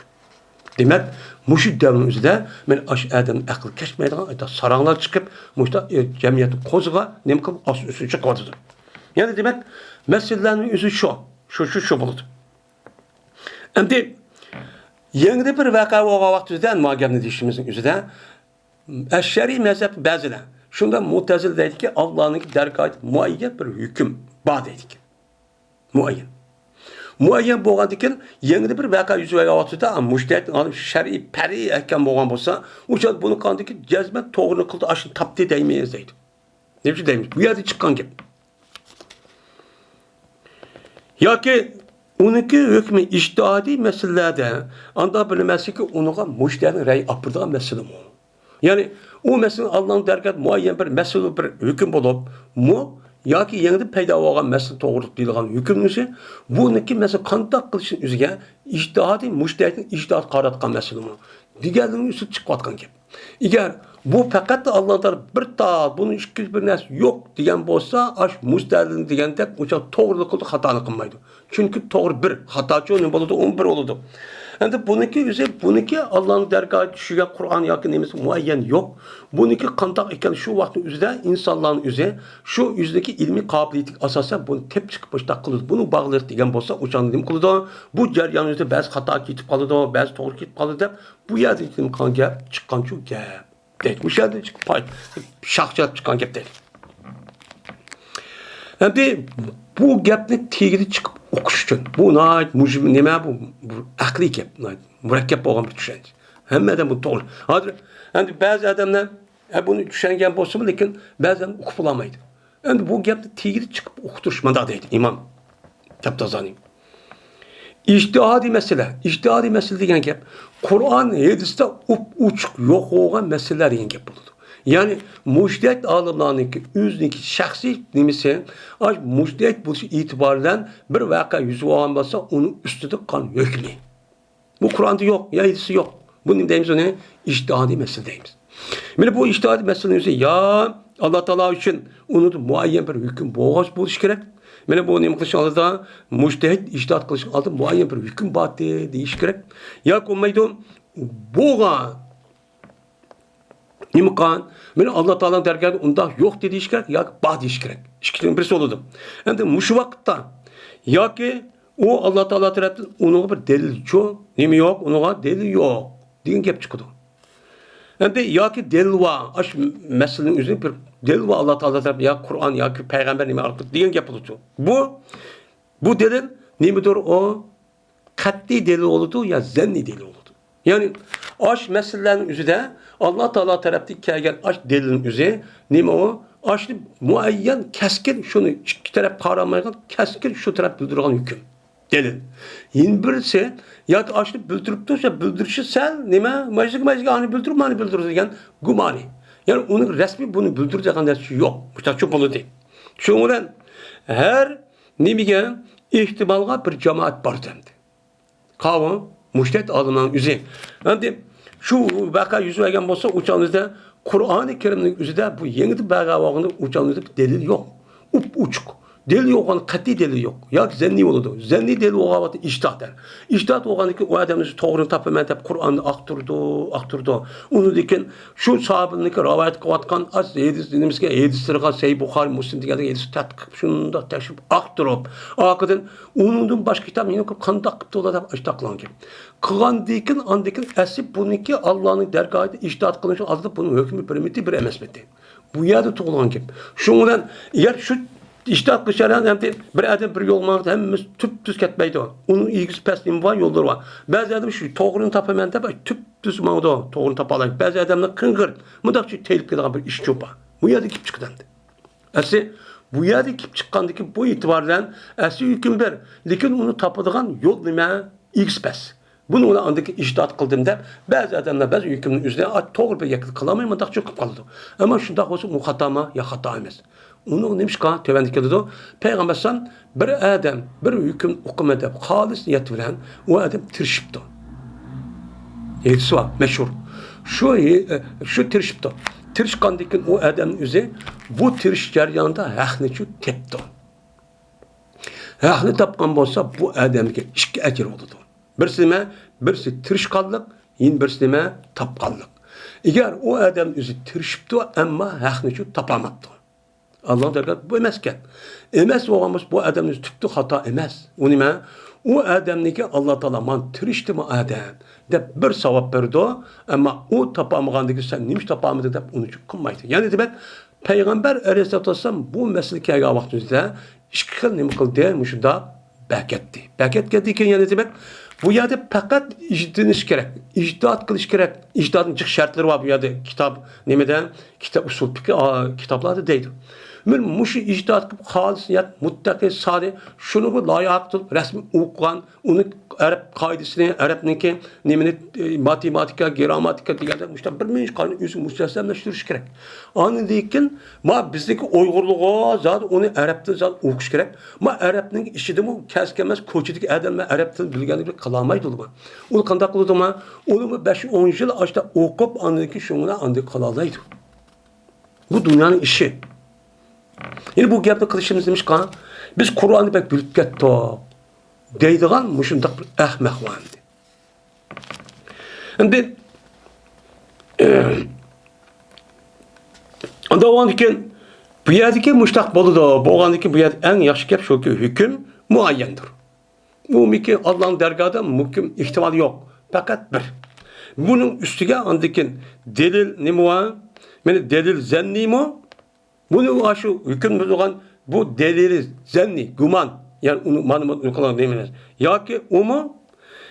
Demek, muşu devrin üzerinde men aş adamın akıl geçmeydiğin ayda saranglar çıkıp muşta cemiyetin kozuğa nem kılıp as üstü çıkmadı. Yani demek meselelerin üzü şu buldu. Şimdi yeni bir vaka oğa vaxtında muhagebni dişimizin üzerinde Eşşeri mezhep bazılar. Şunda Mu'tezile dedi ki Allah'ın dergahı muayyen bir hüküm bağ dedik. Muayyen. Muayyen bo'lgandan yengil bir vaqa yuz bergan vaqtida mujtahid olim shar'iy pari ahkam bo'lgan bo'lsa, o'sha buni qandiki jazman to'g'rini qildi, ashuni topdi deymiz deydi. Nima deymiz? Bu yerda chiqqan gap. Yoki uniki hukmi ijtihodiy masalalarda anda bilmasligi unuga mujtahidning ra'yi olib masala bu. Ya'ni u masala Allohning dargohida muayyen bir masala bir hukm bo'lib, yoki yangi paydo bo'lgan masala to'g'ri deyilgan hukmnisi buniki masala qanday qilishning o'ziga ijtihodiy mujtahidning ijtihod qaratgan masala bu. Diğerinin üstü chiqayotgan gap. Agar bu faqat Allohdan bir ta buni ikki bir narsa yo'q degan bo'lsa, ash mujtahid degandek o'sha to'g'ri qildi, xatoni qilmaydi. Chunki to'g'ri bir, xatochi nima bo'ladi? 11 bo'ladi. Endi buniki Allah'ın dergahı düşüyen Kur'an yakın nemesi muayyen yok. Buniki kandak iken şu vaktin üzerinde insanların üzerinde şu yüzdeki ilmi kabiliyetik asasen bunu tep çıkıp başta kılır. Bunu bağlar diyen bolsa uçan dedim kılır. Bu ceryan üzerinde bazı hata gitip kalır, bazı doğru gitip kalır. Bu yerde dedim kan gap çıkan şu gap. Değil. Bu yerde çıkıp şahçat çıkan gap değil. Endi bu gapni tegri chiqib o'qish uchun bu nima bu aqliy gap, murakkab bo'lgan bir tushuncha. Hammadan bu to'g'ri. Hozir endi ba'zi odamlar buni tushungan bo'lsa, lekin ba'zan o'qib olmaydi. Endi bu gapni tegri chiqib o'qitish manda deydi imom Tabtazani. İjtihadi mesele degan gap Qur'on hadisda uçuk yo'q bo'lgan masalalar degan gap bo'ladi. Yani mujtahid olimlarniki o'ziniki shaxsiy nimasi, mujtahid bo'lishi itibaridan bir vaqa yuz bergan bo'lsa, uni ustida qon hukmi. Bu Qur'onda yo'q, hadisda yo'q. Buni deymiz uni ijtihodiy masala deymiz. Mana bu ijtihodiy masalaning o'zi ya Alloh taolo uchun uni muayyan bir hukm bo'lishi kerak. Mana bu nima qilish oldida mujtahid ijtihod qilish oldida muayyan bir hukm bor deyish kerak. Yoki bo'lmaydi bo'lgan Nima qilgan? Meni Alloh taolo dargohida unda yo'q deyish kerak yoki bor deyish kerak. Ikkidan birisi bo'ladi. Endi mushu vaqtda yoki u Alloh taolo tarafdan uning bir dalil yo'q, nima yo'q, uningga dalil yo'q degan gap chiqadi. Endi yoki dalil va ash masalaning o'zini bir dalil va Alloh taolo tarafdan yoki Qur'on yoki payg'ambar nima orqali degan gap bo'ladi. Bu dalil nimadir o? Qat'iy dalil bo'ladi yo zanni dalil bo'ladi. Yani aş meselelerin üzerinde Allah Teala tarafından kelgen aş delilin üzerinde nima o? Aşlı muayyen keskin şunu iki taraf karamaygan keskin şu taraf bildirgan hüküm. Delil. Yine birisi ya da aşlı bildirip dursa bildirişi sen nima? Majık hani bildirip mani bildirir degan gumani. Yani onun resmi bunu bildirecek şey yok. Müstahçı bunu değil. Şundan her nimiga ihtimalga bir cemaat var demdi. Kavun müştet alımının üzeri. Yani şu vaka yüzü vergen olsa uçağınızda Kur'an-ı Kerim'in üzerinde bu yeni de vaka vakında uçağınızda bir delil yok. Uçuk. Delil yok, kat'i delil yok. Ya zenni oldu. Zenni delil o vakti iştahat der. İştahat o vakti o adamınızı doğrunu tapımayın hep Kur'an'ı aktırdı. Onu dikin şu sahabındaki rivayet kıvatkan az hadis dediğimiz ki hadislerine Sahih Bukhari, Müslim diye hadis tatbik şunda teşrif aktırıp akıdın onun başka kitap yine kandak kıptı olarak açtaklan ki. Kıgan dikin andikin esip bununki Allah'ın dergahında iştahat kılınca azdı bunun hükmü primiti bir emesmeti. Bu yerde tuğulan ki. Şundan eğer şu İştahat kışaryan hem de bir adam bir yol mağdı hemimiz tüp düz ketmeydi o. Onun ilgisi pesliğim var, yolları var. Bazı adam şu toğrunu tapamayan da tüp düz mağdı o. Toğrunu tapalayın. Bazı adamlar kıngır. Mıdakçı tehlikeli bir iş çopa. Bu yerde kip çıkıdandı. Esi bu yerde kip çıkkandaki bu itibardan esi hüküm bir. Lakin onu tapadığan yol nime ilgisi pes. Bunu ona andaki iştahat kıldım da bazı adamlar bazı hükümün üzerine doğru bir yakıt kılamayın mıdak çok kaldı. Ama şunda olsa muhatama ya hata emez. Onu neymiş ki tevendik ediyordu. Peygamber san bir adam bir hüküm okum edip halis niyet bilen o adam tirşipti. Yedisi var meşhur. Şu tirşipti. Tirşkandikin o adamın üzeri bu tirş jaryanında haqniçu tepti. Haqni tapkan bolsa bu adamga iki ecir oldu. Birisi tirşkanlık, yin birisi tapkanlık. Eğer o adam üzeri tirşipti ama haqniçu tapamadı. Allah derken bu emezken. Emez olmamız bu adamın tüptü hata emez. O nime? O adamniki Allah Teala man tirişti mi adam? De bir savap verdi o. Ama o tapamagandaki sen nimiş tapamadın de onu çok kılmaydı. Yani demek Peygamber Aleyhisselatü Vesselam bu meseleye vaktinde iki kıl nime kıldı? Muşunda beketti. Beket geldiğiken yani demek bu yerde fakat icdiniz gerek. İcdat kılış gerek. İcdatın çık şartları var bu yerde. Kitap nemeden? Kitap usul kitaplarda değil. Muşu icdat kılıp halisiyat, muttaki, sade, şunu bu layık tutup resmi okuyan, onu Arap kaidesini, Arap'nınki nemini matematika, gramatika diye muşta bir minç kanı yüzü muştaslemleştiriş gerek. Anı deyken, ma bizdeki uygurluğa zaten onu Arap'ta zaten okuş gerek. Ma Arap'nın işi de mu keskemez koçudaki adamlar Arap'ta bilgenlik kalamaydı olma. Onu kandak kıldı ma, onu 5-10 yıl açta okup anındaki şununa andı kalalaydı. Bu dünyanın işi. Yani bu gapni qilishimiz demiş ki biz Kur'an'ı pek bilip ketdik deydigan muşundaq bir ahmaq vandi. Endi onda oğandikin bu yerdeki muştaq boludu. Boğandikin bu yerde en yaxşı gap şu ki hüküm muayyendir. Umiki Allah'ın dergahında hüküm ihtimali yok. Fakat bir. Bunun üstüge andikin delil ne mu? Yani delil zenni mu? Bunu şu hüküm olan bu delili zenni, guman yani onu manumat uygulan demeniz. Ya ki o mu?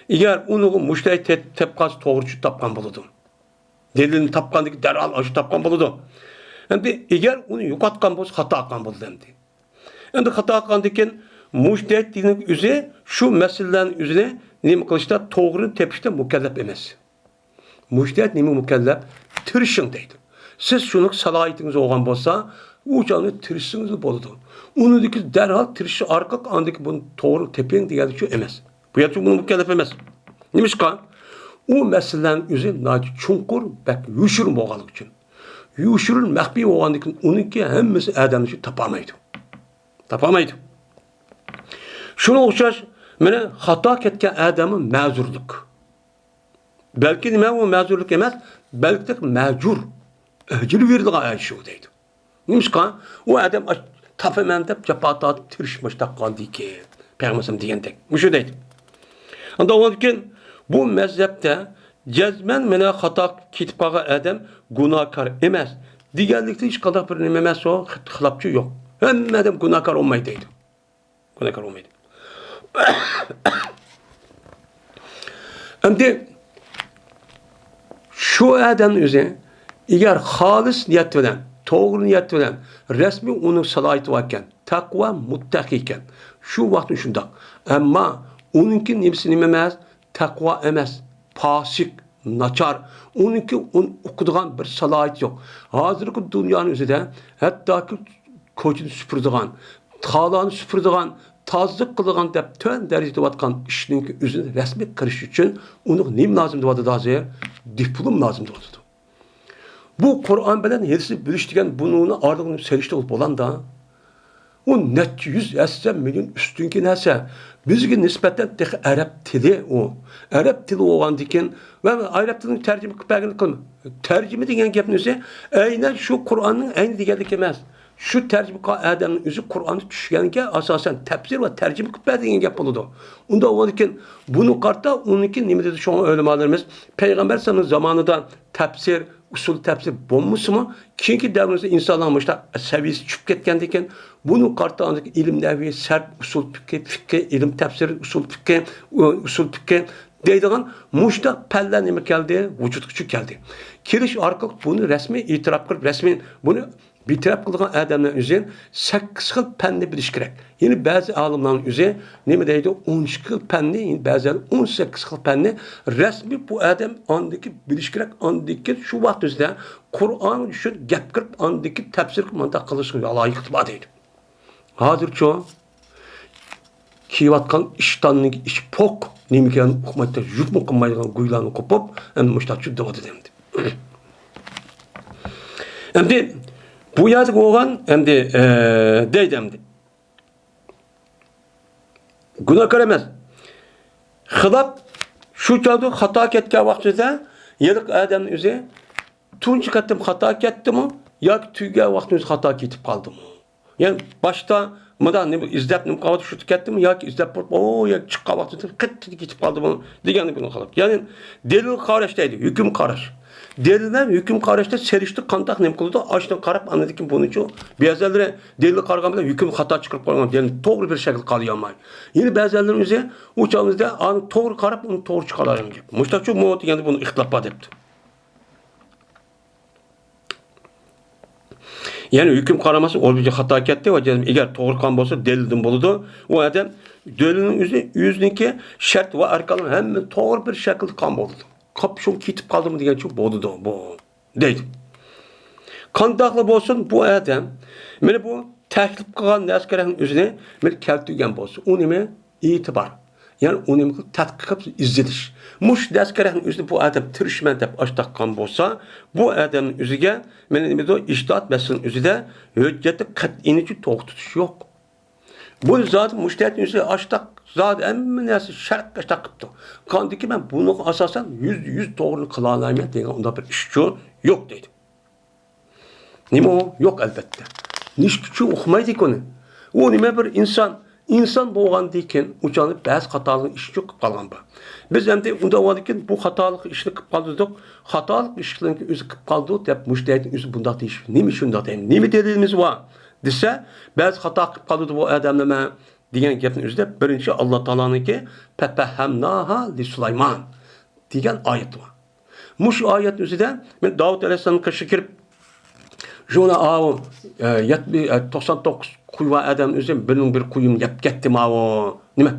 Eğer onu müştehit tepkası doğrucu tapkan buludu. Delilini tapkandaki derhal aşı tapkan buludu. Şimdi eğer onu yukatkan bolsa hata akkan buludu dendi. Şimdi hata akkan diken müştehit dinin üzeri şu meselelerin üzerine nemi kılışta doğru tepişte mükellef emez. Müştehit nemi mükellef tırışın deydi. Siz şunu salayetiniz olgan bolsa, uçağını tirişsiniz boludu. Onu diki derhal tirişi arka andaki bunu doğru tepeyin diye şu emez. Bu yatı bunu mükellef emez. Neymiş ki? O meselelerin üzerine naci çunkur bek yuşurun boğalık için. Yuşurun mehbi olgandıkın onunki hemmesi adamın için tapamaydı. Tapamaydı. Şuna okşaş, mene hata ketken adamın mezurluk. Belki nime o mezurluk emez, belki de mecur. ecir verilgan şu deydi. Nimişka o adam tafaman deb japa tatib tirishmish taqqan ki Peygamberim degandek. Muşu deydi. Anda ondan keyin bu mezhepte cezmen mene hata ketib qolgan adam gunohkor emas. Deganlikda hech qanday bir nima emas, o xilofchi yo'q. Hamma adam gunohkor olmaydi deydi. Gunohkor olmaydi. Endi şu adam o'zi agar xolis niyat bilan, to'g'ri niyat bilan rasmiy uning salohiyati bor ekan, taqvo muttaqi ekan. Shu vaqtda shundoq. Ammo uningki nima emas, taqvo emas, fasik, nachar. Uningki o'qidigan bir salohiyat yo'q. Hozirgi dunyoning o'zida hattoki ko'chani supuradigan, tog'larni supuradigan, tozlik qilgan deb tön darajada deyotgan ishning o'zini rasmiy qilish uchun uni nima lozim deyotdi hozir? Diplom lozim deyotdi. Bu Qur'on bilan hepsi bilish degan buni orliqni selishda bo'landa o necha yüz esem milyon üstünki narsa bizga nisbatan arab tili o. Arab tili olgandan keyin va arab tilini tarjima qilib bergan qilma. Tarjima degan gapni o'zi aynan shu Qur'onning ayni deganligi emas. Shu tarjima qilgan odamning o'zi Qur'onni tushunganiga asosan tafsir va tarjima qilib bergan gap bo'ladi. Unda o'lgan buni qarta uniki nima dedi şu o'limalarimiz Peygamber sallallahu zamanida tafsir usul tafsir bo'lmasmi? Keyingi davrimizda insonlar saviyasi tushib ketgandan keyin buni qartandagi ilm naviy, sarf, usul fiqh, ilm tafsir, usul fiqh deydigan mushta palla nima keldi? Vujudga keldi. Kelish orqali buni rasmiy e'tirof qilib, rasmiy buni bitirab qilgan odamlar o'zi 8 xil fanni bilish kerak. Ya'ni ba'zi olimlarning o'zi nima deydi? 12 xil fanni, ba'zilar 18 xil fanni rasmiy bu odam ondiki bilish kerak. Ondiki shu vaqt o'zida Qur'on uchun gap qilib, ondiki tafsir qilmanda qilishga loyiq deydi. Hozircha kiyotgan ishtonning ish pok nimikan hukumatda yukmu qilmaydigan guylarni qo'pib, endi mushtachi deydi endi. Endi bu yerda bo'lgan endi deydi endi. Gunohkor emas. Xilof shu chog'da xato ketgan vaqtida yiliq odamning o'zi tunchi qatim xato ketdimi yoki tugagan vaqtda o'zi xato ketib qoldimi? Yani başta mıdan ne izlep ne kavat şu tükettim ya ki izlep o ya çık kavat kıt gidip kaldı bunu diğer bunu kalıp yani delil karıştaydı hüküm karış delilden hüküm karışta serişti kantak ne kıldı açtı karap anladı ki bunu şu bazıları delil kargamda hüküm hata çıkarıp koyman yani doğru bir şekilde kalıyamay yine bazılarının üzeri uçağımızda an doğru karap onu doğru çıkarlarım gibi muhtaç çok muhtaç yani bunu ihtilaf edipti. Yani hüküm karaması olmayınca hata ketdi ve eğer doğru kan olsa delilden buludu. O adam delilin yüzündeki şart ve arkalan hem doğru bir şekilde kan buludu. Kapşon kitip kaldı mı diyen çok buludu bu. Deydi. Kandaklı olsun bu adam beni bu teklif kılan neskerenin yüzüne beni keltügen olsun. Onu mu itibar. Yani onu mu tatkikat izlediş. Muş deskerenin yüzüne bu adam tırışmen deyip açtakkan olsa bu adamın yüzüge benim de iştahat meselenin yüzüde hücceti kat'inici toğuk tutuş yok. Bu zaten müştehetin yüzüge açtak zaten emminesi şart açtak kıptı. Kandı ki ben bunu asasen yüz doğrunu kılalayım diye onda bir işçi yok dedi. Nime o? Yok elbette. Nişkiçi okumaydı onu. O nime bir insan bo'lgan dekin uçanıp ba'zi xatolik ish qilib qolgan bu. Biz endi unda bo'lgandan bu xatolik ishni qilib qoldik. Xatolik ishning o'zi qilib qoldi deb mushtahidning o'zi bunday deyish. Nima shunday deydi? Nima dediğimiz var? Desa, ba'zi xato qilib qoldi bu odamlar degan gapning o'zida birinchi Alloh taoloninki "Fatahhamnaha li Sulaymon" degan oyat bor. Mush oyat o'zida men Davud alayhisolamga qarshi kirib Jona 99 kuyva adam özüm benim bir kuyum yap kettim o nima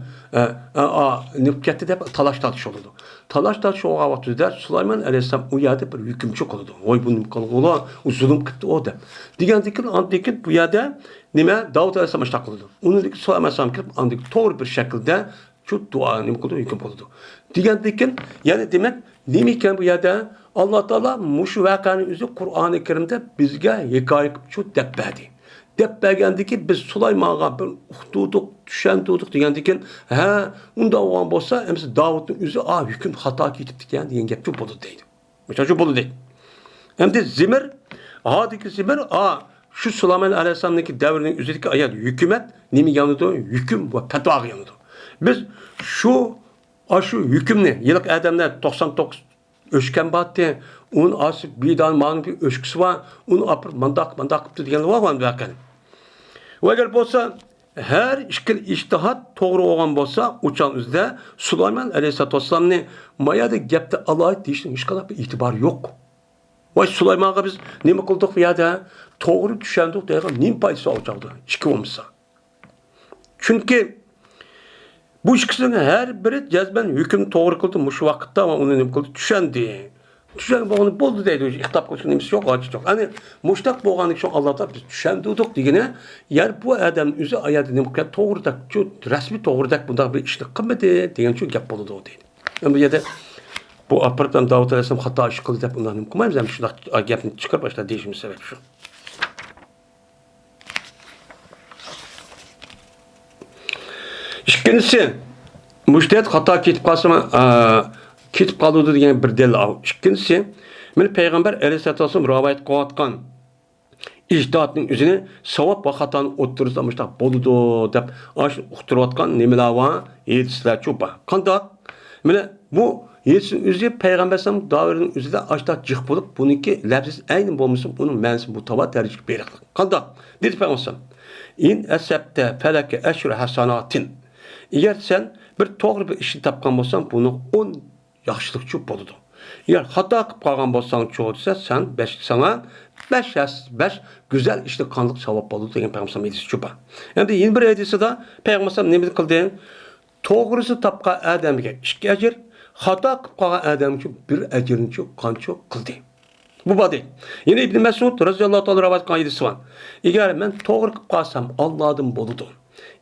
ne ketdi deb talash tartish oldu. Talash tartish olgan vaqtida Sulaymon alayhisalom u yerda bir hukmchi qildi. Voy bu nim qildi, u zulm qildi o deb. Degandikin andikin bu yerda nima Davud alayhisalom ishta qildi. Uni Sulaymon alayhisalom kirib andik to'g'ri bir shaklda shu duo nima qildi, hukm qildi. Degandikin yani demak nima ekan bu yerda Alloh taolo mush voqeani o'zi Qur'oni Karimda bizga hikoya qilib shu deb berdi. Deb bergandiki biz Sulaymonga bir uqtudik, tushundik degandikin, ha, unda bo'lgan bo'lsa, endi Davudning o'zi hukm xato ketibdi degan gap bo'ldi deydi. O'sha bo'ldi deydi. Hem de zimir, hadiki zimir, şu Süleyman Aleyhisselam'daki devrinin üzerindeki ayet hükümet nemi yanıdı? Hüküm ve fetva yanıdı. Biz şu hükümni yıllık adamlar 99 öşken battı. Onun asıl bir tane mağın bir öşküsü var. Onu apır mandak kıptı diyen var mı bakalım. Ve eğer bolsa her işkil iştihat doğru olan bolsa uçan üzde Süleyman Aleyhisselatü Vesselam'ın mayada gepte Allah'a deyişinin hiç kadar bir itibar yok. Vay Süleyman'a biz nime kıldık ya da doğru düşendik diye nime payısı olacaktı. İşki olmuşsa. Çünkü bu ikisinin her biri cezben hüküm doğru kıldı şu vakitte ama onu nime kıldı düşendi. Düşen onu buldu deydi. İhtap kılışın nimesi yok, acı yok. Hani muştak boğanlık şu Allah'ta biz düşendiydik diyene yani bu adam üzü ayetini mutlaka doğrudak, şu resmi doğrudak bunda bir işlik kılmadı diyen şu gap buldu o deydi. Yani bu yerde bu apartman Davut Aleyhisselam hata işi kıldı deyip bundan nimkumayız. Yani şu gapını çıkar başta değişimi sebep şu. İkincisi, müştehit hata ketip kalsın ketip kalıyordu diyen bir delil av. İkincisi, men Peygamber Aleyhisselatü Vesselam rivayet kılatkan ictihatının üzerine savap ve hatanın oturursa müştehit boludu deyip aş uqtiratkan nemeler var yetişler çoba. Kandak, men bu yetişin üzeri Peygamber Aleyhisselam davrının üzerinde aşta cık bulup bununki lafzis aynı bulmuşsun onun mənisi bu tava tercih beyliklik. Kandak, dedi Peygamber Aleyhisselam. İn esebte feleke eşru hasanatin. Eğer sen bir doğru bir işi tapkan bolsan bunu 10 yaxşılıkçı boludu. Eğer hata kılıp kalgan bolsan çoğulsa sen sana 5 güzel işli kanlık savap boludu degen Peygamber hadisi çoba. Hem de yeni bir hadisi de Peygamber ne kıldı? Doğrusu tapka adamge 2 ecir, hata kılıp kalgan adamge bir ecirinçi kanço kıldı. Bu badi. Yine İbn Mesud radıyallahu ta'ala rivayet kılgan hadisi var. Eğer ben doğru kılıp kalsam Allah'dan boludu.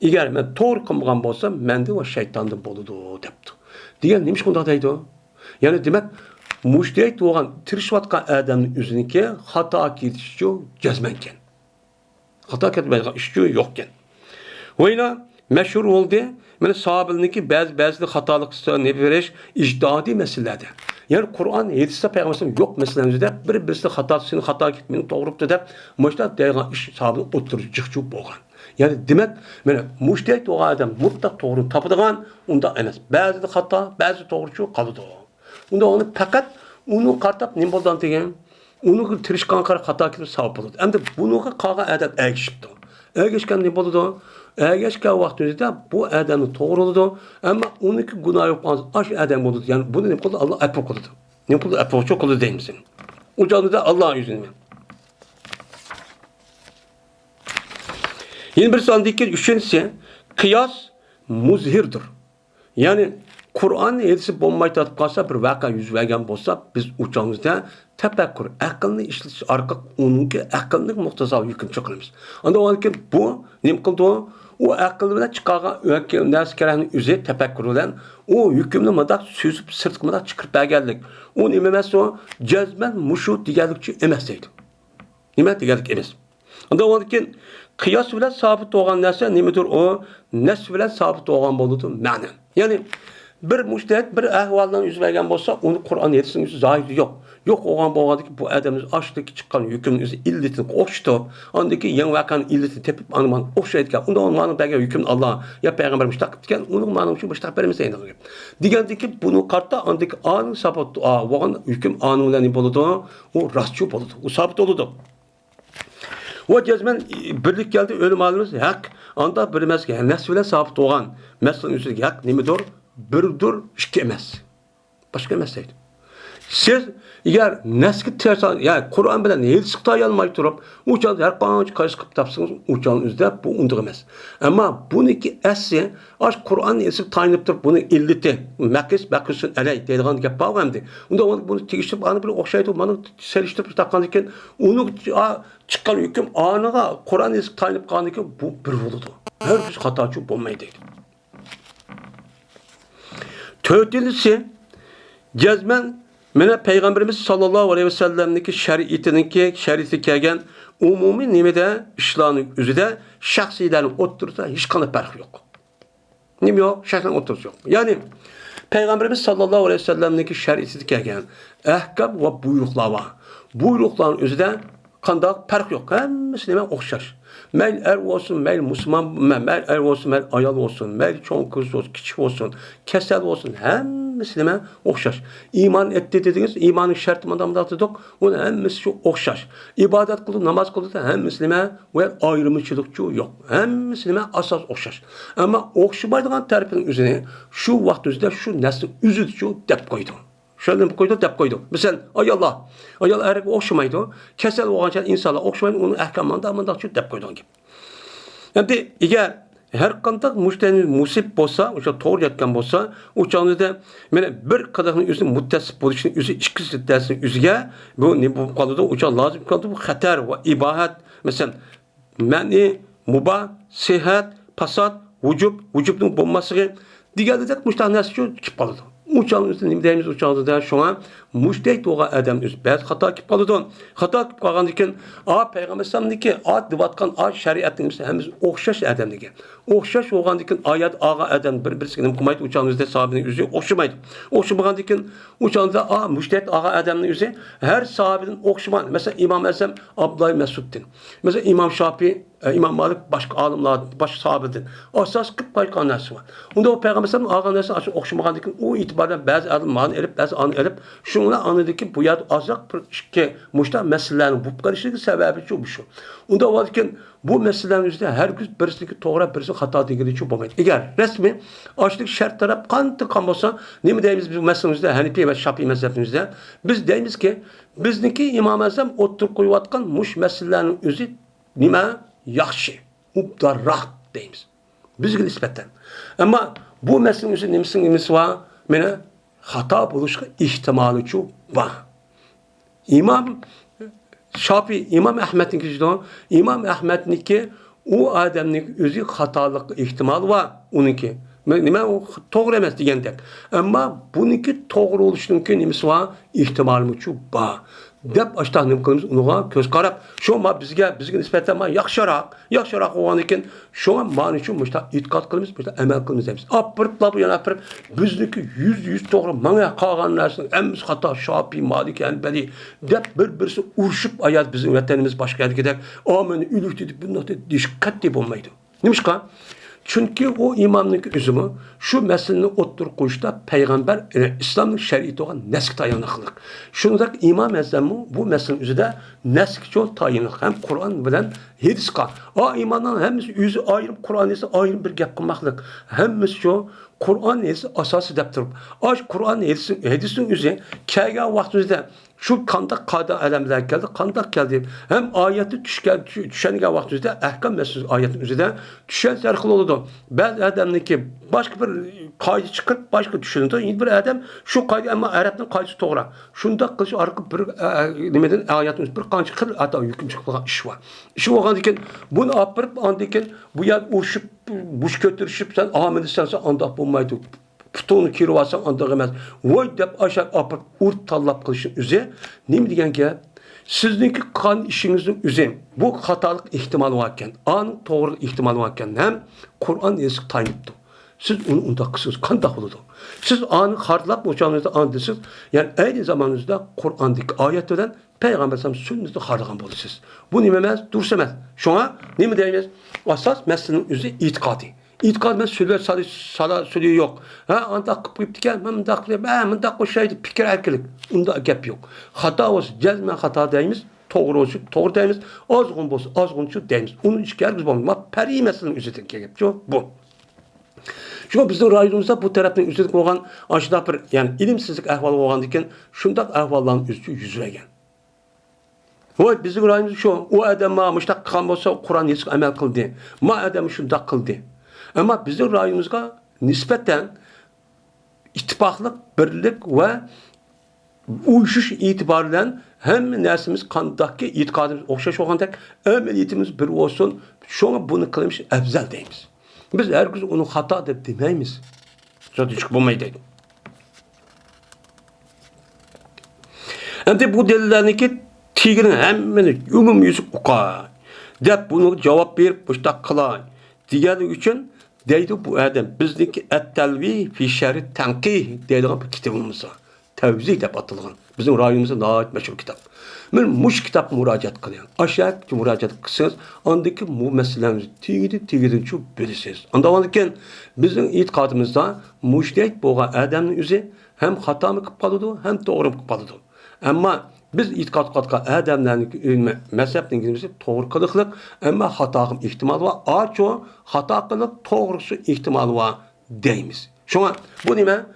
Eğer ben doğru kılmagan bolsam mende ve şeytandan boludu depti. Diyen neymiş bunda deydi o? Yani demek müştehit olan tirişvatkan adamın üzerindeki hata ketişçi cezmenken. Hata ketişçi yokken. Öyle meşhur oldu. Yani sahabelindeki bazı hatalık ne veriş icdadi meselelerde. Yani Kur'an hadiste Peygamber'in yok meselelerimizde birisi hata gitmenin doğruptu da müştehit deyilgan iş sahabının oturucu çıkçı bolgan. Yani demek müştehit o adam mutlak doğru tapıdığan onda emas. Bazı hata, bazı doğrucu kalıdı o. Onda onu fakat onu kartap ne boldan degen, onu tirişkan kar hata kitip savap boludu. Hem de bunu kağa adam erişipdi. Erişken ne boludu? Erişken vaxtında bu adamı doğruladı ama onunki günah yapmaz. Aş adam boludu. Yani bunu ne boludu? Allah affı kıldı. Ne boludu? Affı çok kıldı değil misin? O canlı da Allah'ın yüzünden. Yeni bir sandaki üçüncüsü kıyas muzhirdir. Yani Kur'an hadisi bulmayı tatıp kalsa bir vaka yüz vergen bolsa biz uçağımızda tefekkür, akıllı işletiş arka onunki akıllık muhtasal yükün çıkılımız. Anda o ki bu ne kıldı o akıllı bilen çıkargan ners kerahının üzeri tefekkür olan o yükümlü madak süzüp sırtkımada çıkıp belgeldik. O nememesi o cezmen muşu digerlikçi emeseydi. Nime digerlik emes. Anda o ki kıyas bilen sabit olan nerse nemedir o nes bilen sabit olan boludu manen. Yani bir müştehit bir ahvaldan yüz vergen bolsa onu Kur'an yetişsin yüzü zahiri yok. Yok olan bolgadı ki bu adamız açtaki çıkan yükümün yüzü illetini koştu. Andaki yan vakan illetini tepip anıman okşaydıkken onda onun manı belge yükümün Allah'a ya peygamber müştak diken onun manı şu müştak vermesi aynı gibi. Digendi ki bunu kartta andaki anın sabit olan hüküm anılan boludu o rastçı boludu. O sabit oludu. O cezmen birlik geldi ölüm halimiz hak anda bilmez ki nasıl bile sabit olan mesleğin üstündeki hak nemidir? Birdir, iki emas. Başka emas deydi. Siz eğer neski tersan, yani Kur'an bilen hiç sıktay almayı durup, uçan her kanıcı karşı kıp tapsınız, uçan üzde bu undur emas. Ama bununki essi, aş Kur'an esip tanıyıp durup, bunun illeti, Mekkis'in eley, deydiğin gep bağlı hemdi. Onda bunu tegiştirip, anı bir okşaydı, bana seliştirip tapkan iken, onu çıkan hüküm anıga Kur'an esip tanıyıp kanı iken, bu bir oldu. Her bir hatacı bulmaydı. Tötüncüsü cezmen mene Peygamberimiz sallallahu aleyhi ve sellem'deki şeriatı kelgen umumi nimede işlanın üzerinde şahsilerin otursa hiç kanı farkı yok. Nime yok? Şahsen otursa yok. Yani Peygamberimiz sallallahu aleyhi ve sellem'deki şer'isi kelgan ahkam ve buyruqlar var. Buyruqların özüde qandaq farq yo'q. Hammasi nima o'xshash. Mayli er olsun, mayli musulmon, mayli er olsun, mayli ayol olsun, mayli cho'ng qiz olsun, kichik olsun, kasal olsun, hammasi nima o'xshash. Iymon etdi dedingiz, iymonning sharti bunday dedik, uni hammasi shu o'xshash. Ibodat qildi, namoz qildi, hammasi nima va ayrimichilik yo'q. Hammasi nima asos o'xshash. Ammo o'xshamaydigan tarafining o'zini shu vaqt o'zida shu narsa uzilchu deb qo'ydi. Şöyle koydu, dep koydu. Mesela ayol erkek okşamaydı. Kesel olacak insanlar okşamaydı. Onun ahkamında amında şu dep koydu gibi. Hem eğer her kandak müşterinin musib olsa, o doğru yatkan olsa, o çağında yani bir kadının üzerine muttesip buluşun üzerine ikisi dersin üzerine bu ne bu kalıda o çağ lazım kaldı bu hater ve ibahat mesela mani, mubah, sihat, pasat, vücubun bulması diğer de müşterinin nasıl şu çıpalıdı. Uçağın üstünde deyimiz uçağımızda şuna müştehit olan adam üst bazı hata kip kalıdı. Hata kip kalgandikin a Peygamber sallamdiki a divatkan a şeriatın hemiz okşaş adamdiki. Okşaş olgandikin ayat ağa adam birisini kumaydı uçağımızda sahabinin yüzü okşamaydı. Okşamagandikin uçağımızda a müştehit ağa adamın yüzü her sahabinin okşaman. Mesela İmam Azam Abdullah Mesud'din. Mesela İmam Şafii İmam Malik başka alimler, başka sahabedin. Asas kıp başka narsa var. Onda o Peygamber sallam ağa narsa açık okşamagandikin o itibardan bazı alimlerin elip, bazı anı elip şunla anıdaki bu yad azak ki muşta meselelerin bu karışık sebebi şu. Onda varken bu meselelerin üzerinde her gün birisindeki doğru birisi hata değil şu olmaydı. Eğer resmi açlık şart taraf kantı olsa ne mi deyimiz bu meselemizde Hanefi ve Şafii mezhebimizde biz deyimiz ki bizdeki İmam Azam otur koyuvatkan muş meselelerin üzü nime yaxşı, mubdarrak deyimiz. Bizge nispetten. Ama bu meselenin üzü nimesi var? Mene hata buluşka ihtimali çok var. İmam Şafii, İmam Ahmet'in kişide İmam Ahmet'in ki o adamın özü hatalık ihtimal var onunki. Nima o doğru emas degandek. Ammo buniki doğru olishunki nimasi var? İhtimalimi çok var. Dep açtan nima qilamiz? Unuga ko'z qarab, shoma bizga nisbatan yaxshiroq bo'lgan ekan, shoma ma'ni uchun mushta e'tiqod qilamiz, mushta amal qilamiz deymiz. Apirib, yana apirib, bizniki 100 to'g'ri, manga qolgan narsa hammasi xato, Şafii, Malik, Hanbali deb bir-birisi urushib ayat bizning vatanimiz boshqa yerga amini ulug' deb bunday diqqat deb bo'lmaydi. Nimishqa? Çünkü o imamlık üzümü şu meseleni otur koyuşta peygamber İslam'ın şer'iyeti olan nesk tayanıklık. Şundak imam ezemi bu meselenin üzerinde nesk çok tayanık. Hem Kur'an bilen hediska. O imandan hem yüzü ayrım Kur'an ise ayrım bir gap kılmaklık. Hem şu Kur'an ise asası deptirip. Aş Kur'an hedisin üzerinde kâga vaktimizde şu kandak kada alemler geldi. Hem ayeti düşenige vaktimizde ahkam meselesi ayetin üzerinde düşen serkil oldu. Bazı adamdaki başka bir kaydı çıkıp başka düşünüyor. Yine bir adam şu kaydı ama Arap'ın kaydısı doğru. Şunda kılıç arka bir nimeden ayetin üzerinde bir kançı kıl ata hüküm çıkılan iş var. İşi o kandiken bunu apırıp andiken bu yer uçup buş götürüşüp sen amelisense andak bulmaydı. Putunu kirvasan andak emez. Vay dep aşağı apıp urt tallap kılışın üzeri. Ne diyen ki sizdeki kan işinizin üzeri bu hatalık ihtimal varken, an doğru ihtimal varken hem Kur'an yazık tayınıptı. Siz onu undakısınız, kandak oldu. Siz anı harlap uçağınızda andısınız. Yani aynı zamanınızda Kur'an'daki ayetlerden Peygamber sallallahu sünneti harlagan bulursunuz. Bu nimemez, dursemez. Şuna ne mi diyeceğiz? Asas meselenin üzeri itikadi. İtikad ben söylüyor yok. Ha anda kıpıp diken ben mındak o şeydi fikir erkelik. Onda gap yok. Hata olsun, cezmen hata deyimiz. Doğru olsun, doğru deyimiz. Azgın olsun, azgın şu deyimiz. Onun işi gergiz bulmuyor. Ama peri meselenin üzerindeki gap yok. Bu. Çünkü bizim rayonumuzda bu tarafın üzerinde olan aşıda bir yani ilimsizlik ahvalı olan diken şundak ahvalların üstü yüzüren. O bizim rayonumuz şu. O adam ma müştak kan olsa Kur'an yazık amel kıldı. Ma adam şundak kıldı. Ama bizim rayonumuzda nispeten ittifaklık, birlik ve uyuşuş itibariyle hem nersimiz kandaki itikadımız okşaş olanda ameliyetimiz bir olsun. Şuna bunu kılmış efzel deyimiz. Biz herkes onu hata deyip demeyimiz. Zaten çıkıp olmaydı. Hem de bu delillerdeki tigrin hemmini umum yüzük oka. Deyip bunu cevap verip başta kılay. Diğer için deydi bu adam. Bizdeki et-telvi fi şerri tenkih deydiğin bir kitabımız var. Tevzi deb atalgan. Bizim rayonimizda nəhayət məşhur kitab. Mən muş kitab müraciət qılıyam. Aşağı müraciət qılsanız, andaki bu məsələmizi tigidi şu biləsiniz. Andavanken bizim etiqadımızda müştəhid bolğan adamın üzü hem hata mı qılıb qalıdı, hem doğru mu qılıb qalıdı. Amma biz etiqad qatqa adamların mezheplerimizi doğru qılıqlıq, amma hata ihtimali var. Aço hata qılıq, doğrusu ihtimali var deyimiz. Şuna bu nima?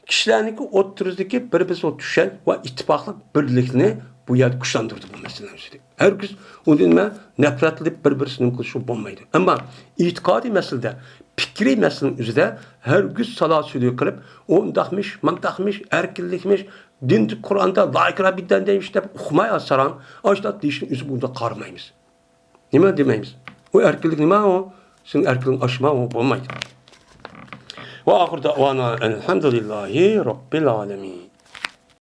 Kişilerin oturuzdaki bir-birine düşen ve ittifaklı birlikini bu yer güçlendirdi bu meseleleri. Herkes o dinle nefretli birbirinin kılışı bulmaydı. Ama itikadi meselede, fikri meselenin üzerinde herkes salat söylüyor kılıp, ondakmış, mantakmış, erkillikmiş, din Kur'an'da layıkra bidden demiş de okumaya saran, açta dişin yüzü burada karmayız. Nime demeyimiz? O erkillik nime o? Senin erkilliğin aşma o bulmaydı. وآخر دعوانا الحمد لله رب العالمين.